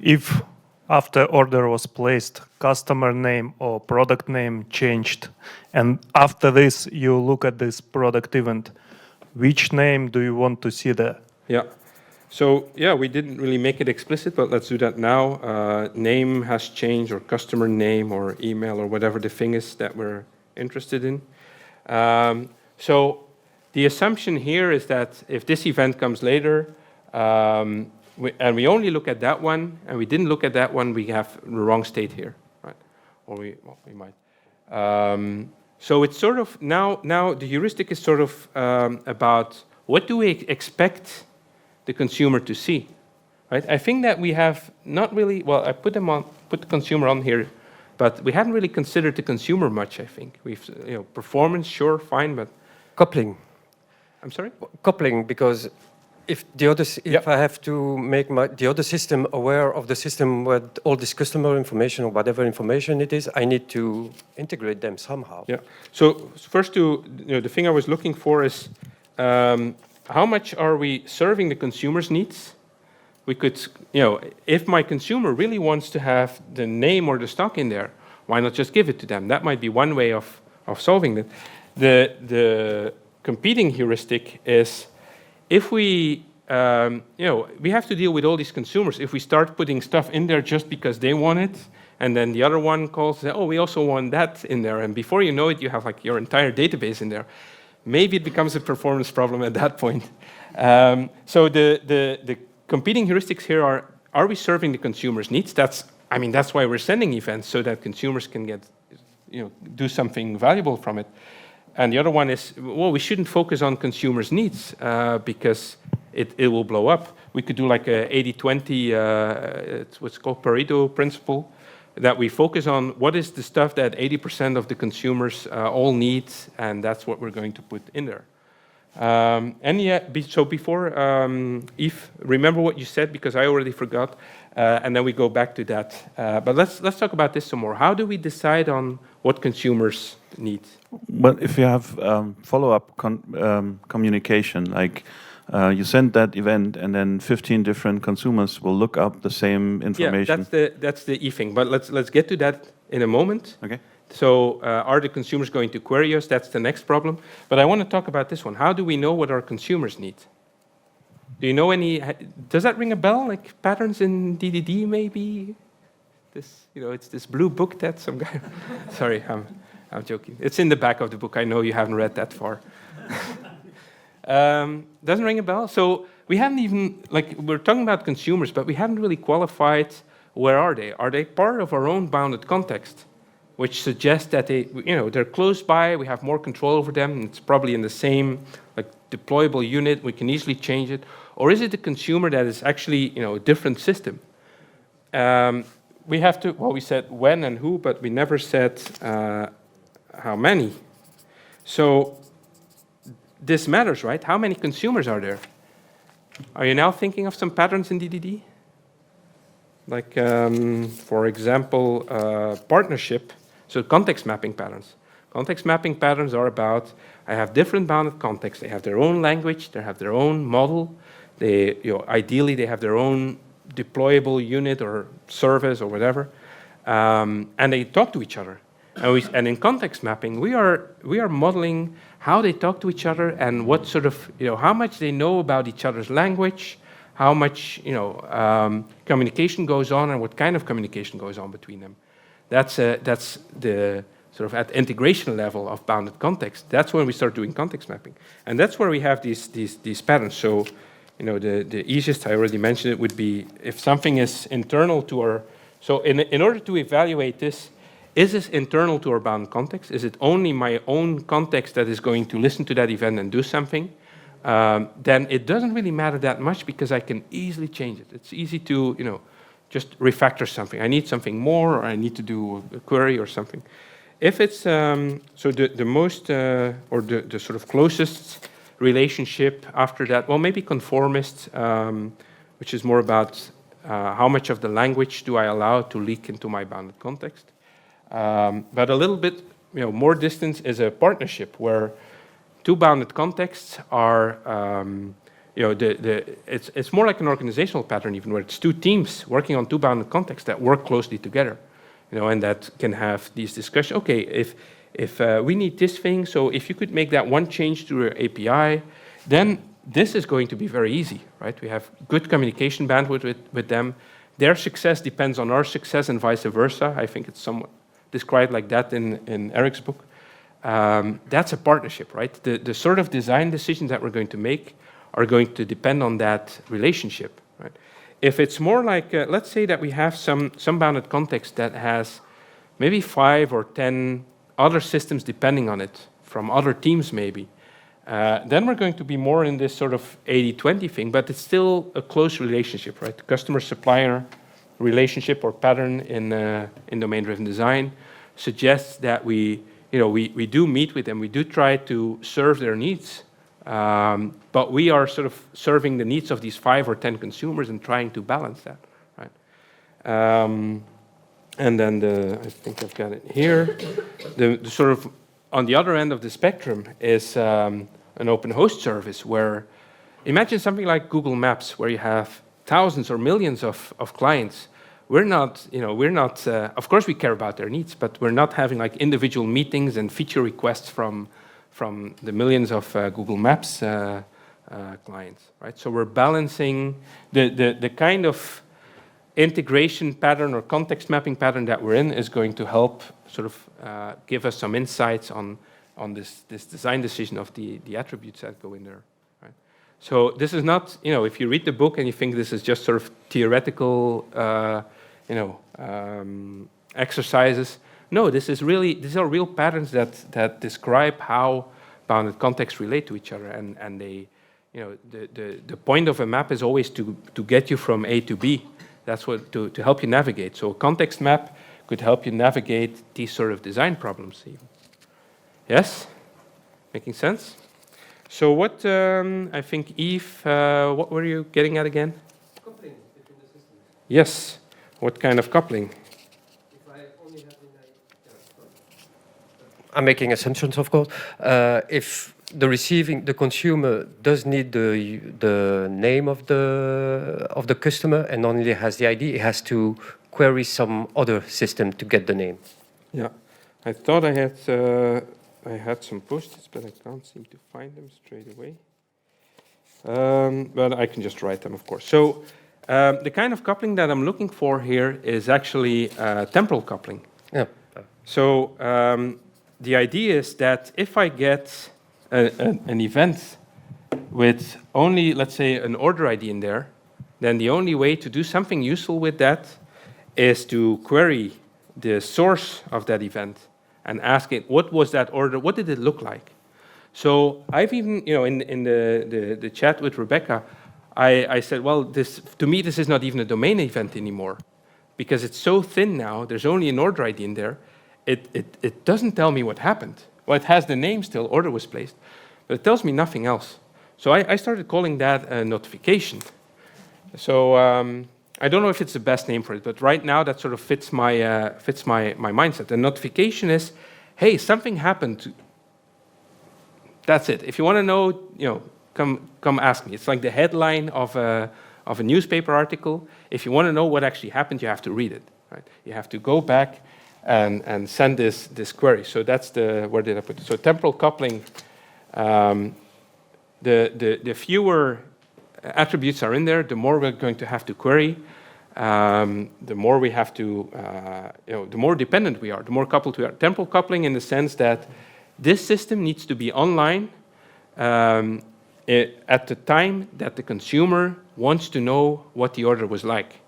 if after order was placed, customer name or product name changed, and after this you look at this product event, which name do you want to see there? Yeah. So yeah, we didn't really make it explicit, but let's do that now. Name has changed, or customer name, or email, or whatever the thing is that we're interested in. So the assumption here is that if this event comes later, and we only look at that one, and we didn't look at that one, we have the wrong state here, right? Or we might. So it's sort of now the heuristic is sort of about what do we expect the consumer to see, right? I think that we have not really, well, I put the consumer on here, but we haven't really considered the consumer much, I think. We've, performance, sure, fine, but... Coupling. I'm sorry? Coupling, because if I have to make the other system aware of the system with all this customer information or whatever information it is, I need to integrate them somehow. Yeah. So first, the thing I was looking for is how much are we serving the consumer's needs? We could, if my consumer really wants to have the name or the stock in there, why not just give it to them? That might be one way of solving it. The competing heuristic is if we, we have to deal with all these consumers. If we start putting stuff in there just because they want it, and then the other one calls, oh, we also want that in there, and before you know it, you have like your entire database in there. Maybe it becomes a performance problem at that point. So the competing heuristics here are we serving the consumer's needs? That's why we're sending events, so that consumers can get, do something valuable from it. And the other one is, well, we shouldn't focus on consumers' needs because it will blow up. We could do like a 80-20, it's what's called Pareto principle, that we focus on what is the stuff that 80% of the consumers all need, and that's what we're going to put in there. So before, Yves, remember what you said, because I already forgot, and then we go back to that. But let's talk about this some more. How do we decide on what consumers need? Well, if you have follow-up communication, like you send that event and then 15 different consumers will look up the same information. Yeah, that's the E thing. But let's get to that in a moment. Okay. So are the consumers going to query us? That's the next problem. But I want to talk about this one. How do we know what our consumers need? Do you know any? Does that ring a bell? Like patterns in DDD maybe? This, it's this blue book that some guy. Sorry, I'm joking. It's in the back of the book. I know you haven't read that far. Doesn't ring a bell. So we haven't even, we're talking about consumers, but we haven't really qualified where are they? Are they part of our own bounded context, which suggests that they're close by, we have more control over them, it's probably in the same deployable unit, we can easily change it, or is it the consumer that is actually a different system? We have to, we said when and who, but we never said how many. So this matters, right? How many consumers are there? Are you now thinking of some patterns in DDD? Like, for example, partnership, so context mapping patterns. Context mapping patterns are about, I have different bounded contexts. They have their own language, they have their own model. Ideally, they have their own deployable unit or service or whatever, and they talk to each other. And in context mapping, we are modeling how they talk to each other and what sort of, how much they know about each other's language, how much, communication goes on and what kind of communication goes on between them. That's the sort of at integration level of bounded context. That's when we start doing context mapping. And that's where we have these patterns. So, the easiest, I already mentioned it, would be if something is internal to our, so in order to evaluate this, is this internal to our bounded context? Is it only my own context that is going to listen to that event and do something? Then it doesn't really matter that much because I can easily change it. It's easy to, just refactor something. I need something more, or I need to do a query or something. If it's, so the most, or the sort of closest relationship after that, well, maybe conformist, which is more about how much of the language do I allow to leak into my bounded context. But a little bit, more distance is a partnership where two bounded contexts are, it's more like an organizational pattern even, where it's two teams working on two bounded contexts that work closely together, and that can have these discussions. Okay, if we need this thing, so if you could make that one change to your API, then this is going to be very easy, right? We have good communication bandwidth with them. Their success depends on our success and vice versa. I think it's somewhat described like that in Eric's book. That's a partnership, right? The sort of design decisions that we're going to make are going to depend on that relationship, right? If it's more like, let's say that we have some bounded context that has maybe 5 or 10 other systems depending on it, from other teams maybe, then we're going to be more in this sort of 80-20 thing, but it's still a close relationship, right? Customer-supplier relationship or pattern in domain-driven design suggests that we do meet with them, we do try to serve their needs, but we are sort of serving the needs of these 5 or 10 consumers and trying to balance that, right? And then I think I've got it here. The sort of on the other end of the spectrum is an open host service where, imagine something like Google Maps, where you have thousands or millions of clients. We're not, of course we care about their needs, but we're not having like individual meetings and feature requests from the millions of Google Maps clients, right? So we're balancing the kind of integration pattern or context mapping pattern that we're in is going to help sort of give us some insights on this design decision of the attributes that go in there. Right? So this is not, if you read the book and you think this is just sort of theoretical, exercises. No, these are real patterns that describe how bounded contexts relate to each other, and they, the point of a map is always to get you from A to B. That's what to help you navigate. So a context map could help you navigate these sort of design problems. Even. Yes, making sense. So what I think Yves, what were you getting at again? Coupling between the systems. Yes. What kind of coupling? If I only have I'm making assumptions, of course. If the consumer does need the name of the customer and only has the ID, it has to query some other system to get the name. Yeah, I thought I had some post-its, but I can't seem to find them straight away. But I can just write them, of course. So the kind of coupling that I'm looking for here is actually temporal coupling. Yeah. So the idea is that if I get an event with only, let's say, an order ID in there, then the only way to do something useful with that is to query the source of that event and ask it, what was that order? What did it look like? So I've even, in the chat with Rebecca, I said, well, to me, this is not even a domain event anymore because it's so thin now. There's only an order ID in there. It doesn't tell me what happened. Well, it has the name still, order was placed, but it tells me nothing else. So I started calling that a notification. So I don't know if it's the best name for it, but right now that sort of fits my mindset. The notification is, hey, something happened. That's it. If you want to know, come ask me. It's like the headline of of a newspaper article, if you want to know what actually happened, you have to read it. Right? You have to go back and send this query. So that's where did I put it? So temporal coupling, the fewer attributes are in there, the more we're going to have to query, the more we have to, the more dependent we are, the more coupled we are. Temporal coupling in the sense that this system needs to be online at the time that the consumer wants to know what the order was like.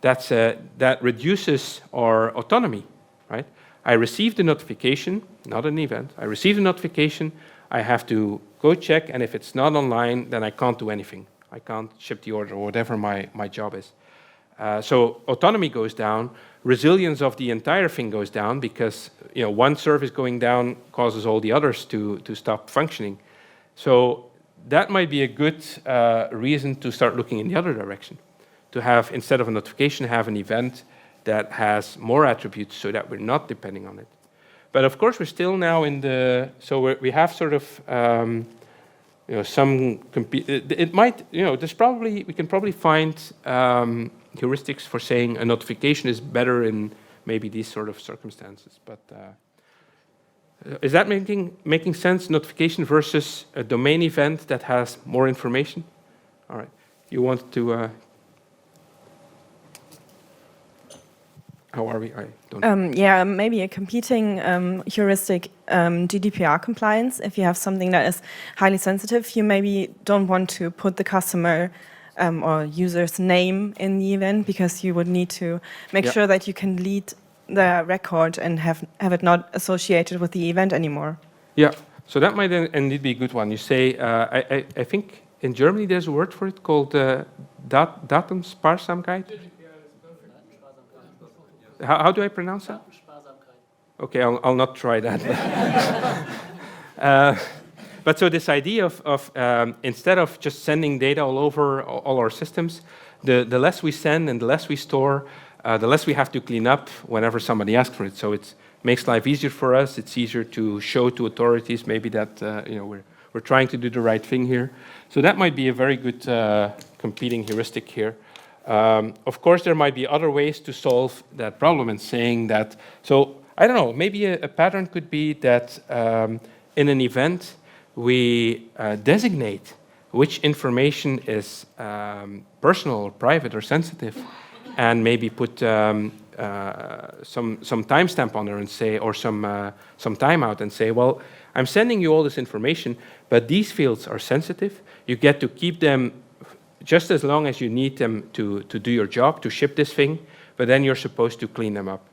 That reduces our autonomy, right? I received a notification, not an event. I received a notification. I have to go check, and if it's not online, then I can't do anything. I can't ship the order or whatever my job is. So autonomy goes down. Resilience of the entire thing goes down because one service going down causes all the others to stop functioning. So that might be a good reason to start looking in the other direction. To have, instead of a notification, have an event that has more attributes so that we're not depending on it. But of course, we're still now in the, so we have sort of, some, it might, there's probably, we can probably find heuristics for saying a notification is better in maybe these sort of circumstances. But is that making sense, notification versus a domain event that has more information? All right, you want to, how are we? I don't yeah, maybe a competing heuristic, GDPR compliance. If you have something that is highly sensitive, you maybe don't want to put the customer or user's name in the event because you would need to make sure that you can lead the record and have it not associated with the event anymore. Yeah, so that might indeed be a good one. You say, I think in Germany there's a word for it called Datensparsamkeit. How do I pronounce that? Okay, I'll not try that. But so this idea of instead of just sending data all over all our systems, the less we send and the less we store, the less we have to clean up whenever somebody asks for it. So it makes life easier for us. It's easier to show to authorities maybe that we're trying to do the right thing here. So that might be a very good competing heuristic here. Of course, there might be other ways to solve that problem and saying that, so I don't know, maybe a pattern could be that in an event, we designate which information is personal or private or sensitive and maybe put some timestamp on there and say, or some timeout and say, well, I'm sending you all this information, but these fields are sensitive. You get to keep them just as long as you need them to do your job, to ship this thing, but then you're supposed to clean them up.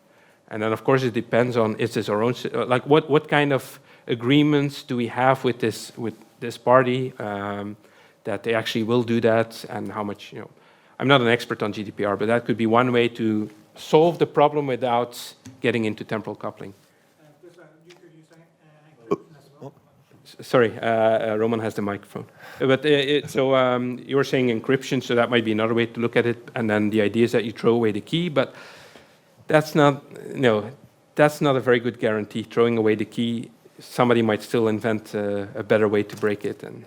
And then, of course, it depends on, is this our own, like what kind of agreements do we have with this party that they actually will do that and how much, I'm not an expert on GDPR, but that could be one way to solve the problem without getting into temporal coupling. Sorry, Roman has the microphone. But so you were saying encryption, so that might be another way to look at it. And then the idea is that you throw away the key, but that's not, that's not a very good guarantee. Throwing away the key, somebody might still invent a better way to break it. And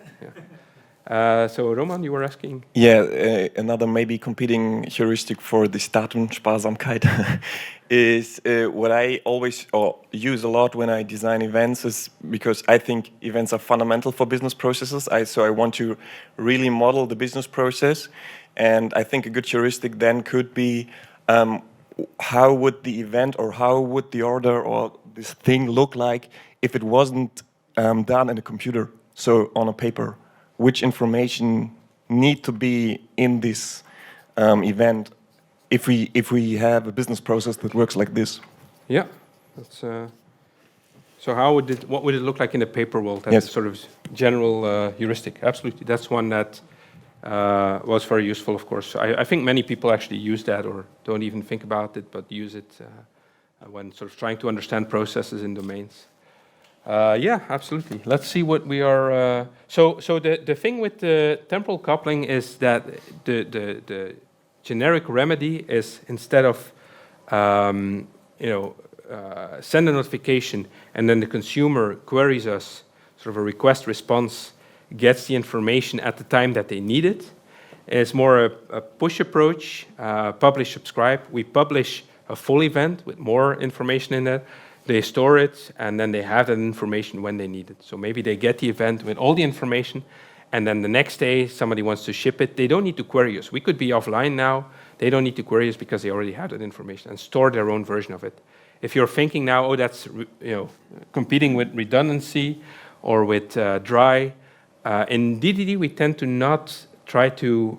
so Roman, you were asking? Yeah, another maybe competing heuristic for this Datensparsamkeit is what I always use a lot when I design events is because I think events are fundamental for business processes. So I want to really model the business process. And I think a good heuristic then could be how would the event or how would the order or this thing look like if it wasn't done in a computer, so on a paper? Which information need to be in this event if we have a business process that works like this? Yeah, that's, so what would it look like in the paper world? That's a sort of general heuristic. Absolutely, that's one that was very useful, of course. I think many people actually use that or don't even think about it, but use it when sort of trying to understand processes in domains. Yeah, absolutely. Let's see what we are. So the thing with the temporal coupling is that the generic remedy is instead of send a notification and then the consumer queries us, sort of a request response, gets the information at the time that they need it, is more a push approach, publish, subscribe. We publish a full event with more information in it. They store it, and then they have that information when they need it. So maybe they get the event with all the information, and then the next day somebody wants to ship it. They don't need to query us. We could be offline now. They don't need to query us because they already have that information and store their own version of it. If you're thinking now, oh, that's competing with redundancy or with dry, in DDD we tend to not try to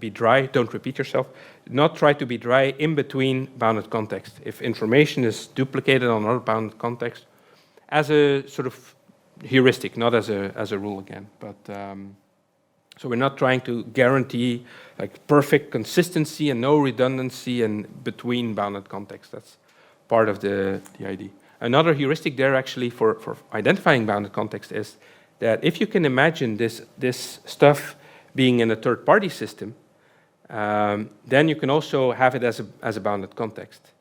be dry. Don't repeat yourself. Not try to be dry in between bounded context. If information is duplicated on another bounded context, as a sort of heuristic, not as a rule again. But so we're not trying to guarantee like perfect consistency and no redundancy in between bounded context. That's part of the idea. Another heuristic there actually for identifying bounded context is that if you can imagine this stuff being in a third-party system, then you can also have it as a bounded context.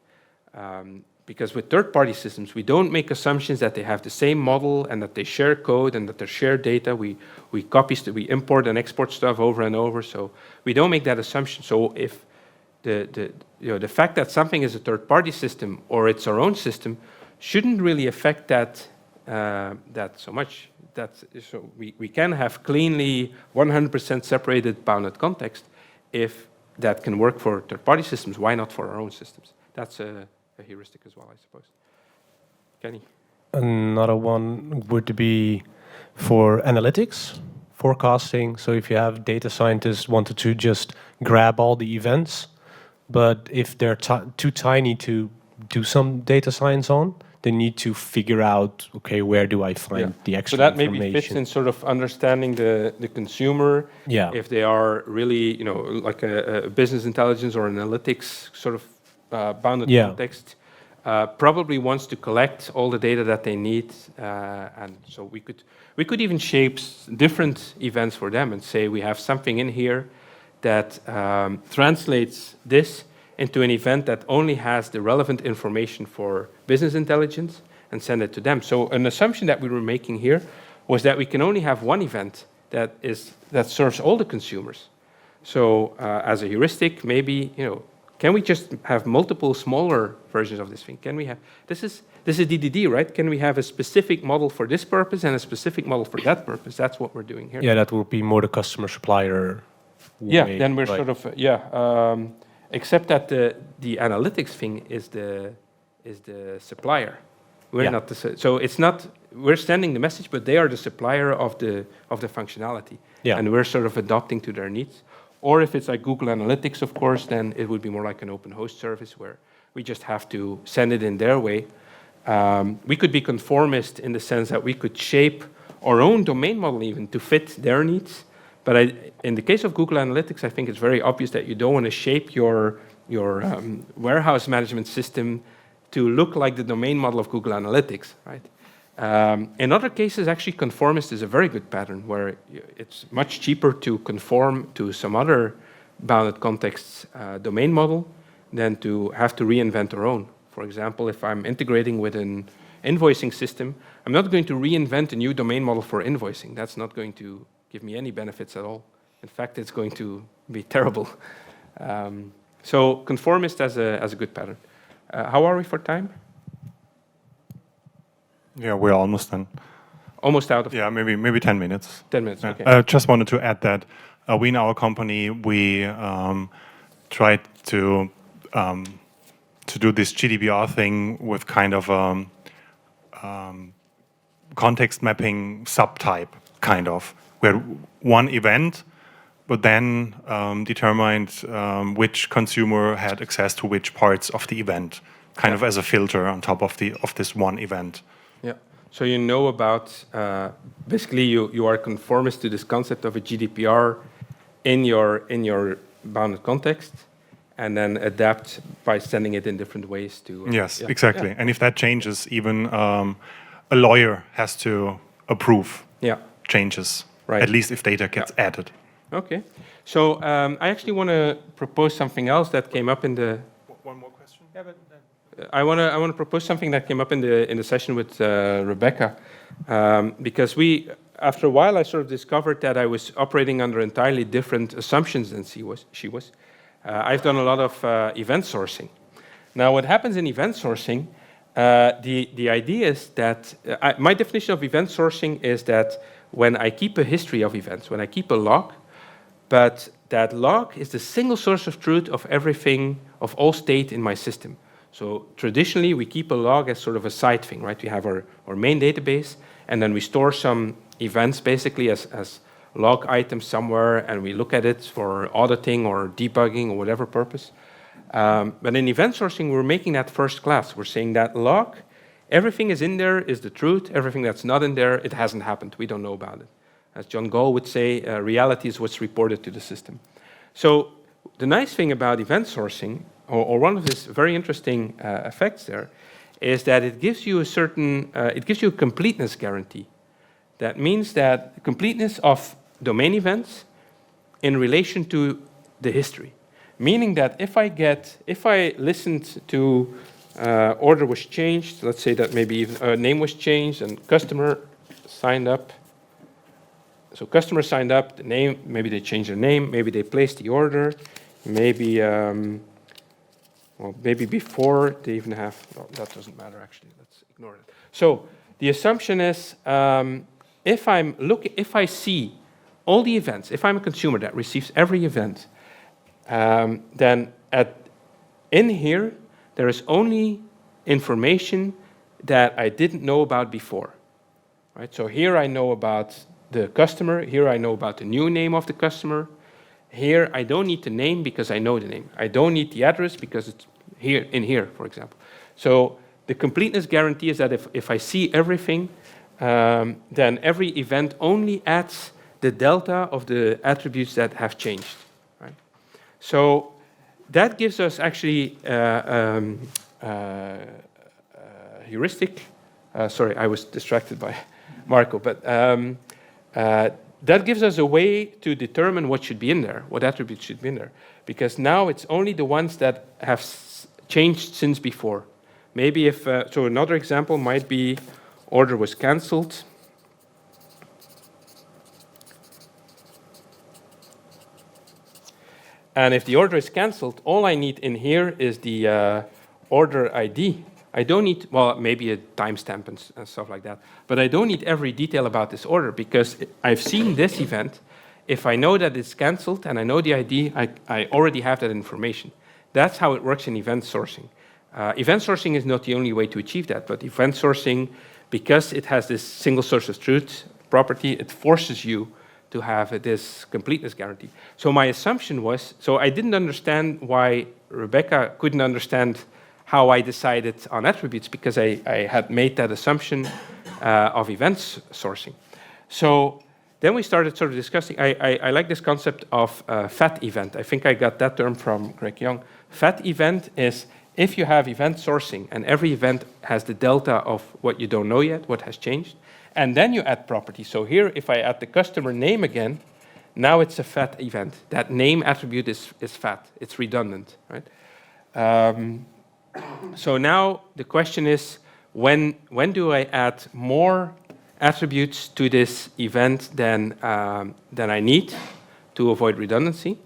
Because with third-party systems, we don't make assumptions that they have the same model and that they share code and that they share data. We import and export stuff over and over, so we don't make that assumption. So if the fact that something is a third-party system or it's our own system shouldn't really affect that so much. So we can have cleanly 100% separated bounded context if that can work for third-party systems. Why not for our own systems? That's a heuristic as well, I suppose. Kenny? Another one would be for analytics, forecasting. So if you have data scientists wanted to just grab all the events, but if they're too tiny to do some data science on, they need to figure out, okay, where do I find the extra information? So that maybe fits in sort of understanding the consumer. Yeah. If they are really, like a business intelligence or analytics sort of bounded context, probably wants to collect all the data that they need, and so we could even shape different events for them and say we have something in here that translates this into an event that only has the relevant information for business intelligence and send it to them. So an assumption that we were making here was that we can only have one event that serves all the consumers. So as a heuristic, maybe can we just have multiple smaller versions of this thing? Can we have this is DDD, right? Can we have a specific model for this purpose and a specific model for that purpose? That's what we're doing here. Yeah, that would be more the customer supplier. Yeah, then we're sort of except that the analytics thing is the supplier. We're not so it's not we're sending the message, but they are the supplier of the functionality, and we're sort of adapting to their needs. Or if it's like Google Analytics, of course, then it would be more like an open host service where we just have to send it in their way. We could be conformist in the sense that we could shape our own domain model even to fit their needs. But in the case of Google Analytics, I think it's very obvious that you don't want to shape your warehouse management system to look like the domain model of Google Analytics, right? In other cases, actually, conformist is a very good pattern where it's much cheaper to conform to some other bounded context domain model than to have to reinvent our own. For example, if I'm integrating with an invoicing system, I'm not going to reinvent a new domain model for invoicing. That's not going to give me any benefits at all. In fact, it's going to be terrible. So conformist as a good pattern. How are we for time? Yeah, we're almost done. Almost out of time. Yeah, maybe 10 minutes. 10 minutes, okay. Just wanted to add that we in our company, we tried to do this GDPR thing with kind of context mapping subtype, kind of, where one event but then determined which consumer had access to which parts of the event, kind of as a filter on top of this one event. Yeah. So you know about basically you are conformist to this concept of a GDPR in your bounded context, and then adapt by sending it in different ways to. Yes, exactly. Yeah. And if that changes, even a lawyer has to approve changes. Right. At least if data gets added. Okay. So I actually want to propose something else that came up in the. One more question. Yeah, but. I want to propose something that came up in the session with Rebecca, because after a while, I sort of discovered that I was operating under entirely different assumptions than she was. I've done a lot of event sourcing. Now, what happens in event sourcing, the idea is that my definition of event sourcing is that when I keep a history of events, when I keep a log, but that log is the single source of truth of everything, of all state in my system. So traditionally, we keep a log as sort of a side thing, right? We have our main database, and then we store some events basically as log items somewhere, and we look at it for auditing or debugging or whatever purpose. But in event sourcing, we're making that first class. We're saying that log, everything is in there is the truth. Everything that's not in there, it hasn't happened. We don't know about it. As John Gall would say, reality is what's reported to the system. So the nice thing about event sourcing, or one of its very interesting effects there, is that it gives you a certain, it gives you a completeness guarantee. That means that completeness of domain events in relation to the history. Meaning that if I listened to order was changed, let's say that maybe even name was changed and customer signed up. So customer signed up, the name, maybe they changed their name, maybe they placed the order, maybe, well, maybe before they even have, no, that doesn't matter actually, let's ignore it. So the assumption is, if I see all the events, if I'm a consumer that receives every event, then in here, there is only information that I didn't know about before, right? So here I know about the customer, here I know about the new name of the customer, here I don't need the name because I know the name. I don't need the address because it's here, for example. So the completeness guarantee is that if I see everything, then every event only adds the delta of the attributes that have changed, right? So that gives us actually heuristic. Sorry, I was distracted by Marco, but that gives us a way to determine what should be in there, what attributes should be in there, because now it's only the ones that have changed since before. Maybe if, so another example might be order was cancelled. And if the order is cancelled, all I need in here is the order ID. I don't need, well, maybe a timestamp and stuff like that, but I don't need every detail about this order because I've seen this event. If I know that it's cancelled and I know the ID, I already have that information. That's how it works in event sourcing. Event sourcing is not the only way to achieve that, but event sourcing, because it has this single source of truth property, it forces you to have this completeness guarantee. So my assumption was, so I didn't understand why Rebecca couldn't understand how I decided on attributes because I had made that assumption of events sourcing. So then we started sort of discussing, I like this concept of fat event. I think I got that term from Greg Young. Fat event is if you have event sourcing and every event has the delta of what you don't know yet, what has changed, and then you add property. So here, if I add the customer name again, now it's a fat event. That name attribute is fat. It's redundant, right? So now the question is, when do I add more attributes to this event than I need to avoid redundancy?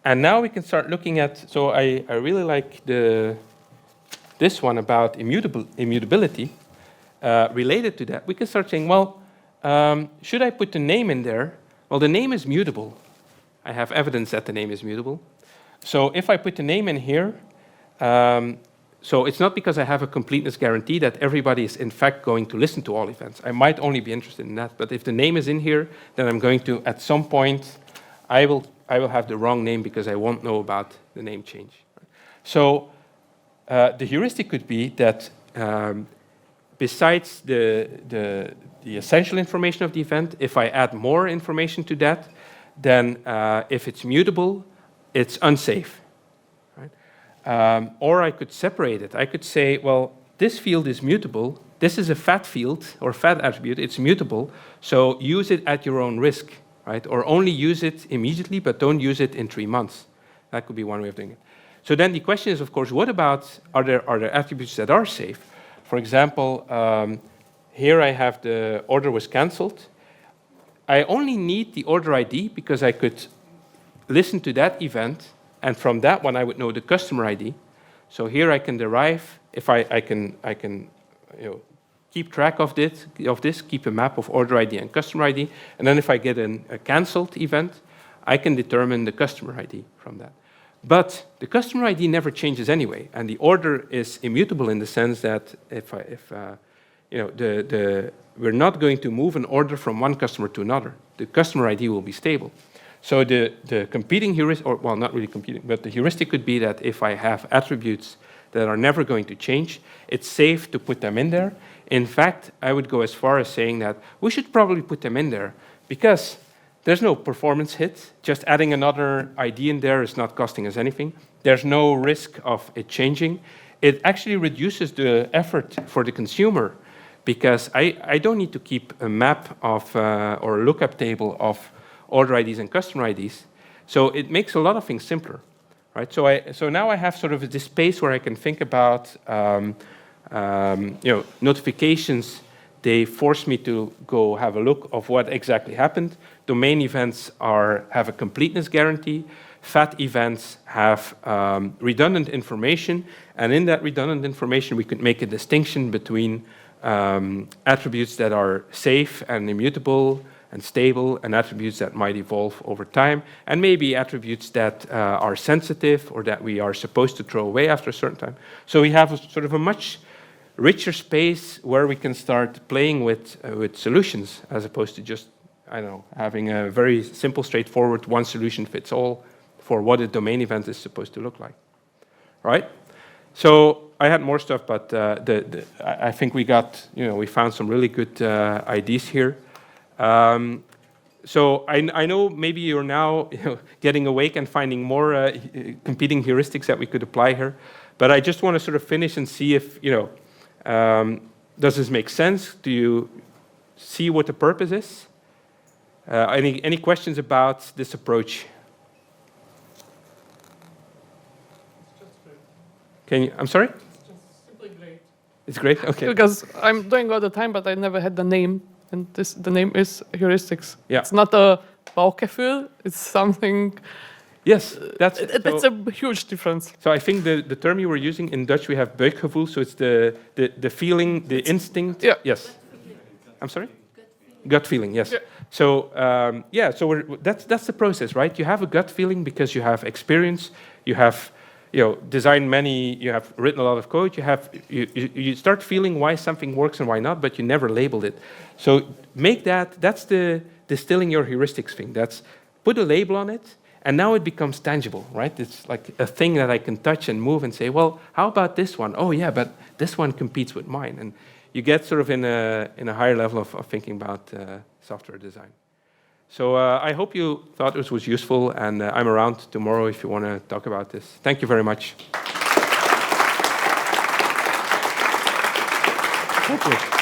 And now we can start looking at, so I really like this one about immutability. Related to that, we can start saying, well, should I put the name in there? Well, the name is mutable. I have evidence that the name is mutable. So if I put the name in here, so it's not because I have a completeness guarantee that everybody is in fact going to listen to all events. I might only be interested in that, but if the name is in here, then I'm going to, at some point, I will have the wrong name because I won't know about the name change. So the heuristic could be that besides the essential information of the event, if I add more information to that, then if it's mutable, it's unsafe. Right? Or I could separate it. I could say, well, this field is mutable. This is a fat field or fat attribute. It's mutable. So use it at your own risk, right? Or only use it immediately, but don't use it in 3 months. That could be one way of doing it. So then the question is, of course, what about, are there attributes that are safe? For example, here I have the order was cancelled. I only need the order ID because I could listen to that event, and from that one I would know the customer ID. So here I can derive, if I can keep track of this, keep a map of order ID and customer ID, and then if I get a cancelled event, I can determine the customer ID from that. But the customer ID never changes anyway, and the order is immutable in the sense that we're not going to move an order from one customer to another. The customer ID will be stable. So the competing heuristic, or well, not really competing, but the heuristic could be that if I have attributes that are never going to change, it's safe to put them in there. In fact, I would go as far as saying that we should probably put them in there because there's no performance hit. Just adding another ID in there is not costing us anything. There's no risk of it changing. It actually reduces the effort for the consumer because I don't need to keep a map of or a lookup table of order IDs and customer IDs. So it makes a lot of things simpler, right? So now I have sort of this space where I can think about notifications. They force me to go have a look of what exactly happened. Domain events have a completeness guarantee. FAT events have redundant information, and in that redundant information, we could make a distinction between attributes that are safe and immutable and stable, and attributes that might evolve over time, and maybe attributes that are sensitive or that we are supposed to throw away after a certain time. So we have sort of a much richer space where we can start playing with solutions as opposed to just, I don't know, having a very simple, straightforward one solution fits all for what a domain event is supposed to look like, right? So I had more stuff, but I think we found some really good ideas here. So I know maybe you're now getting awake and finding more competing heuristics that we could apply here, but I just want to sort of finish and see if, does this make sense? Do you see what the purpose is? Any questions about this approach? I'm sorry? It's just simply great. It's great? Okay. Because I'm doing all the time, but I never had the name. And the name is Heuristics. Yeah. It's not a Baugefühl, it's something... Yes, that's a huge difference. So I think the term you were using, in Dutch we have buikgevoel, so it's the feeling, the instinct. Yeah. Yes. I'm sorry? Gut feeling, yes. Yeah. So that's the process, right? You have a gut feeling because you have experience, you have designed many, you have written a lot of code, you start feeling why something works and why not, but you never labeled it. So that's the distilling your heuristics thing. That's put a label on it, and now it becomes tangible, right? It's like a thing that I can touch and move and say, well, how about this one? Oh yeah, but this one competes with mine. And you get sort of in a higher level of thinking about software design. So I hope you thought this was useful, and I'm around tomorrow if you want to talk about this. Thank you very much. Thank you.